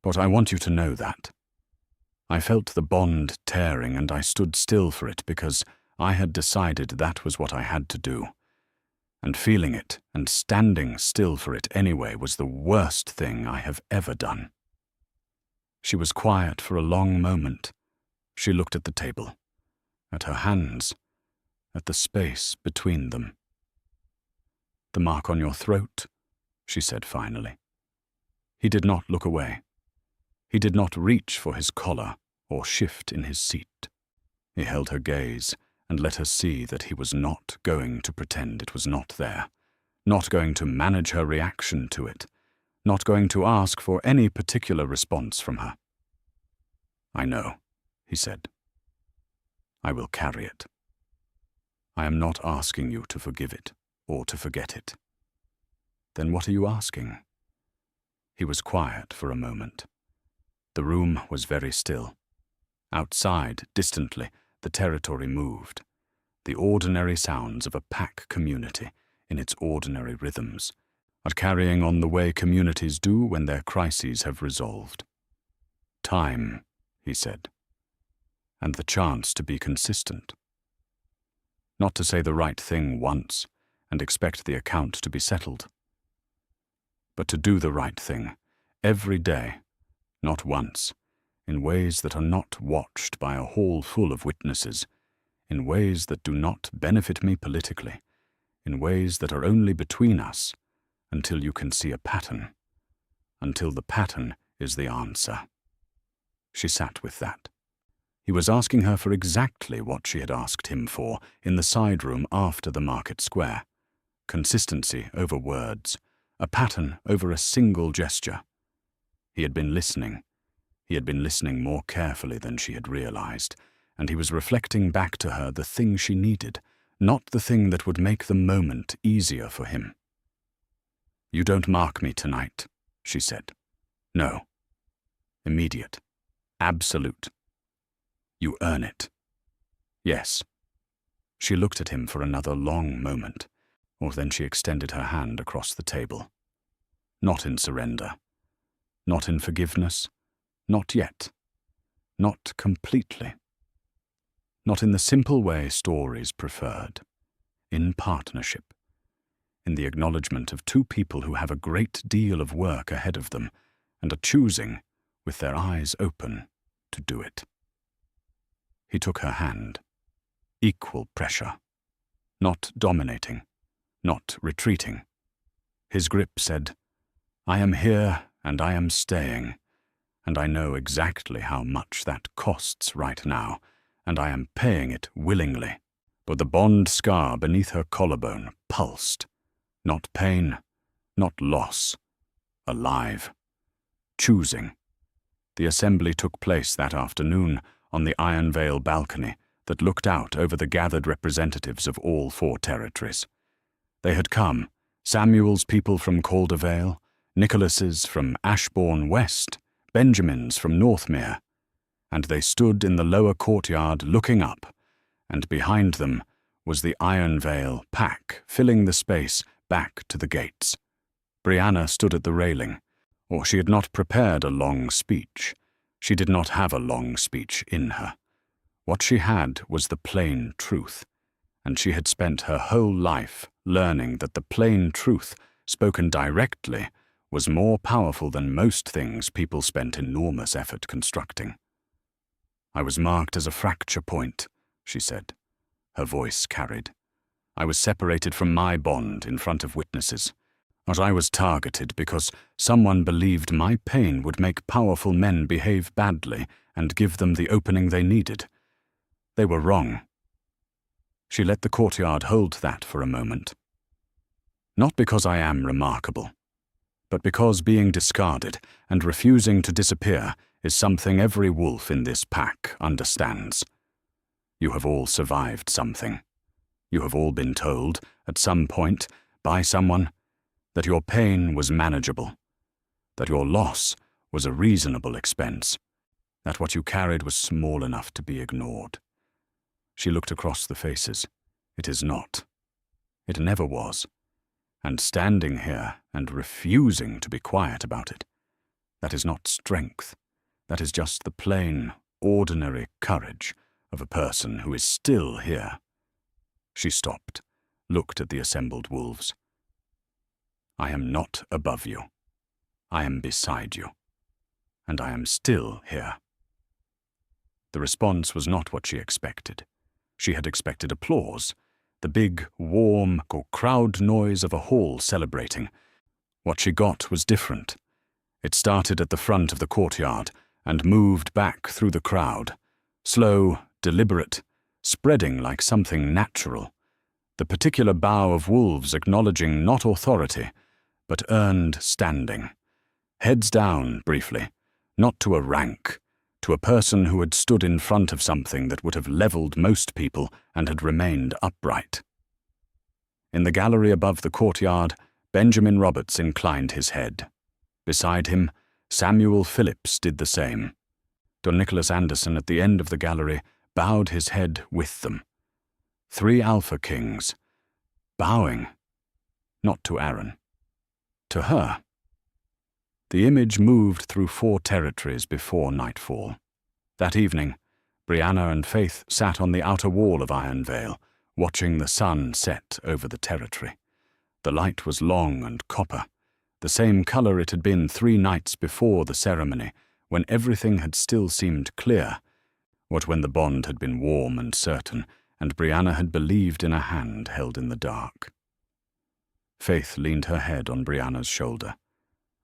"but I want you to know that. I felt the bond tearing and I stood still for it because I had decided that was what I had to do. And feeling it and standing still for it anyway was the worst thing I have ever done." She was quiet for a long moment. She looked at the table, at her hands, at the space between them. "The mark on your throat," she said finally. He did not look away. He did not reach for his collar or shift in his seat. He held her gaze and let her see that he was not going to pretend it was not there, not going to manage her reaction to it, not going to ask for any particular response from her. "I know," he said. "I will carry it. I am not asking you to forgive it or to forget it." "Then what are you asking?" He was quiet for a moment. The room was very still. Outside, distantly, the territory moved. The ordinary sounds of a pack community in its ordinary rhythms are carrying on the way communities do when their crises have resolved. "Time," he said, "and the chance to be consistent. Not to say the right thing once and expect the account to be settled, but to do the right thing every day, not once, in ways that are not watched by a hall full of witnesses, in ways that do not benefit me politically, in ways that are only between us, until you can see a pattern, until the pattern is the answer." She sat with that. He was asking her for exactly what she had asked him for in the side room after the market square. Consistency over words, a pattern over a single gesture. He had been listening. He had been listening more carefully than she had realized, and he was reflecting back to her the thing she needed, not the thing that would make the moment easier for him. "You don't mark me tonight," she said. "No. Immediate. Absolute. You earn it." "Yes." She looked at him for another long moment, or then she extended her hand across the table. not in surrender, not in forgiveness, not yet, not completely, not in the simple way stories preferred, in partnership, in the acknowledgement of two people who have a great deal of work ahead of them and are choosing, with their eyes open, to do it. He took her hand. Equal pressure. Not dominating, not retreating. His grip said, "I am here and I am staying, and I know exactly how much that costs right now, and I am paying it willingly." But the bond scar beneath her collarbone pulsed. Not pain, not loss. Alive. Choosing. The assembly took place that afternoon on the Iron Vale balcony that looked out over the gathered representatives of all 4 territories. They had come, Samuel's people from Caldervale, Nicholas's from Ashbourne West, Benjamin's from Northmere, and they stood in the lower courtyard looking up, and behind them was the Iron Vale pack filling the space back to the gates. Brianna stood at the railing, or she had not prepared a long speech. She did not have a long speech in her. What she had was the plain truth, and she had spent her whole life learning that the plain truth, spoken directly, was more powerful than most things people spent enormous effort constructing. "I was marked as a fracture point," she said. Her voice carried. "I was separated from my bond in front of witnesses. But I was targeted because someone believed my pain would make powerful men behave badly and give them the opening they needed. They were wrong." She let the courtyard hold that for a moment. "Not because I am remarkable, but because being discarded and refusing to disappear is something every wolf in this pack understands. You have all survived something. You have all been told, at some point, by someone, that your pain was manageable, that your loss was a reasonable expense, that what you carried was small enough to be ignored." She looked across the faces. "It is not. It never was. And standing here and refusing to be quiet about it, that is not strength. That is just the plain, ordinary courage of a person who is still here." She stopped, looked at the assembled wolves. "I am not above you. I am beside you. And I am still here." The response was not what she expected. She had expected applause, the big, warm, crowd noise of a hall celebrating. What she got was different. It started at the front of the courtyard and moved back through the crowd, slow, deliberate, spreading like something natural, the particular bow of wolves acknowledging not authority, but earned standing. Heads down, briefly, not to a rank, to a person who had stood in front of something that would have leveled most people and had remained upright. In the gallery above the courtyard, Benjamin Roberts inclined his head. Beside him, Samuel Phillips did the same. Don Nicholas Anderson at the end of the gallery bowed his head with them. 3 Alpha Kings, bowing, not to Aaron, to her. The image moved through 4 territories before nightfall. That evening, Brianna and Faith sat on the outer wall of Iron Vale, watching the sun set over the territory. The light was long and copper, the same color it had been 3 nights before the ceremony, when everything had still seemed clear, what when the bond had been warm and certain, and Brianna had believed in a hand held in the dark. Faith leaned her head on Brianna's shoulder.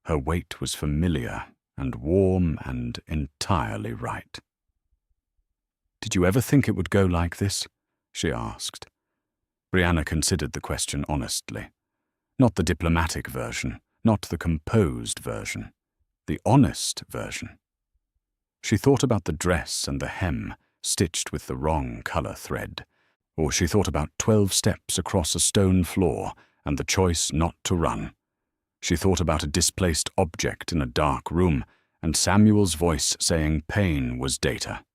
Her weight was familiar and warm and entirely right. "Did you ever think it would go like this?" she asked. Brianna considered the question honestly. Not the diplomatic version, not the composed version, the honest version. She thought about the dress and the hem stitched with the wrong color thread, or she thought about 12 steps across a stone floor and the choice not to run. She thought about a displaced object in a dark room and Samuel's voice saying pain was data.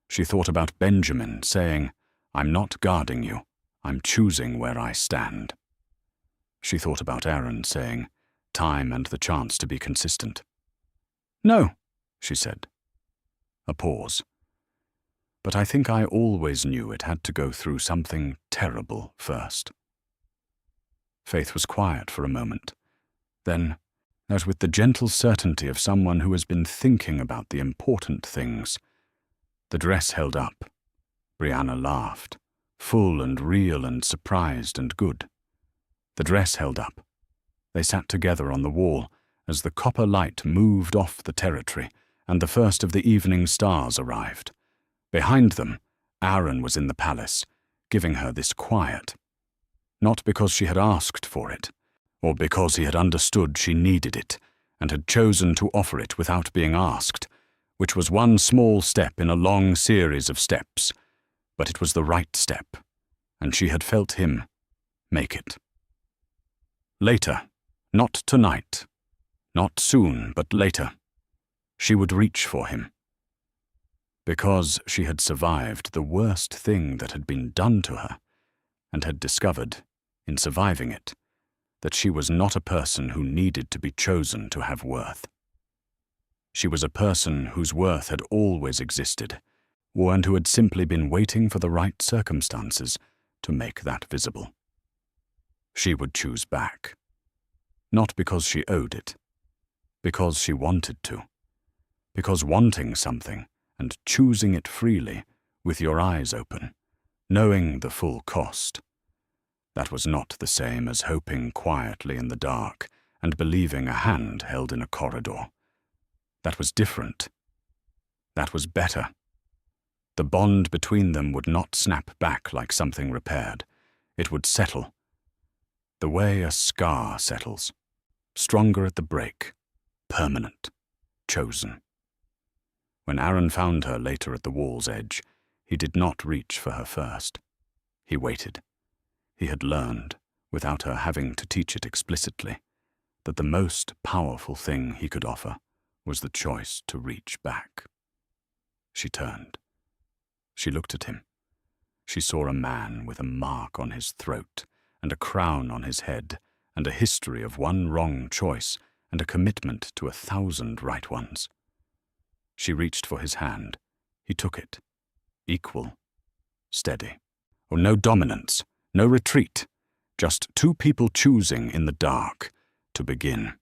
She thought about Benjamin saying, "I'm not guarding you, I'm choosing where I stand." She thought about Aaron saying, time and the chance to be consistent. "No," she said. A pause. "But I think I always knew it had to go through something terrible first." Faith was quiet for a moment. Then, as with the gentle certainty of someone who has been thinking about the important things, the dress held up. Brianna laughed, full and real and surprised and good. The dress held up. They sat together on the wall as the copper light moved off the territory and the first of the evening stars arrived. Behind them, Aaron was in the palace, giving her this quiet. Not because she had asked for it, or because he had understood she needed it and had chosen to offer it without being asked, which was one small step in a long series of steps, but it was the right step, and she had felt him make it. Later, not tonight, not soon, but later, she would reach for him. Because she had survived the worst thing that had been done to her, and had discovered, in surviving it, that she was not a person who needed to be chosen to have worth. She was a person whose worth had always existed, and who had simply been waiting for the right circumstances to make that visible. She would choose back. Not because she owed it, because she wanted to. Because wanting something and choosing it freely, with your eyes open, knowing the full cost, that was not the same as hoping quietly in the dark and believing a hand held in a corridor. That was different. That was better. The bond between them would not snap back like something repaired. It would settle. The way a scar settles. Stronger at the break. Permanent. Chosen. When Aaron found her later at the wall's edge, he did not reach for her first. He waited. He had learned, without her having to teach it explicitly, that the most powerful thing he could offer was the choice to reach back. She turned. She looked at him. She saw a man with a mark on his throat and a crown on his head and a history of one wrong choice and a commitment to 1,000 right ones. She reached for his hand. He took it. Equal. Steady. Oh, no dominance. No retreat. Just two people choosing in the dark to begin.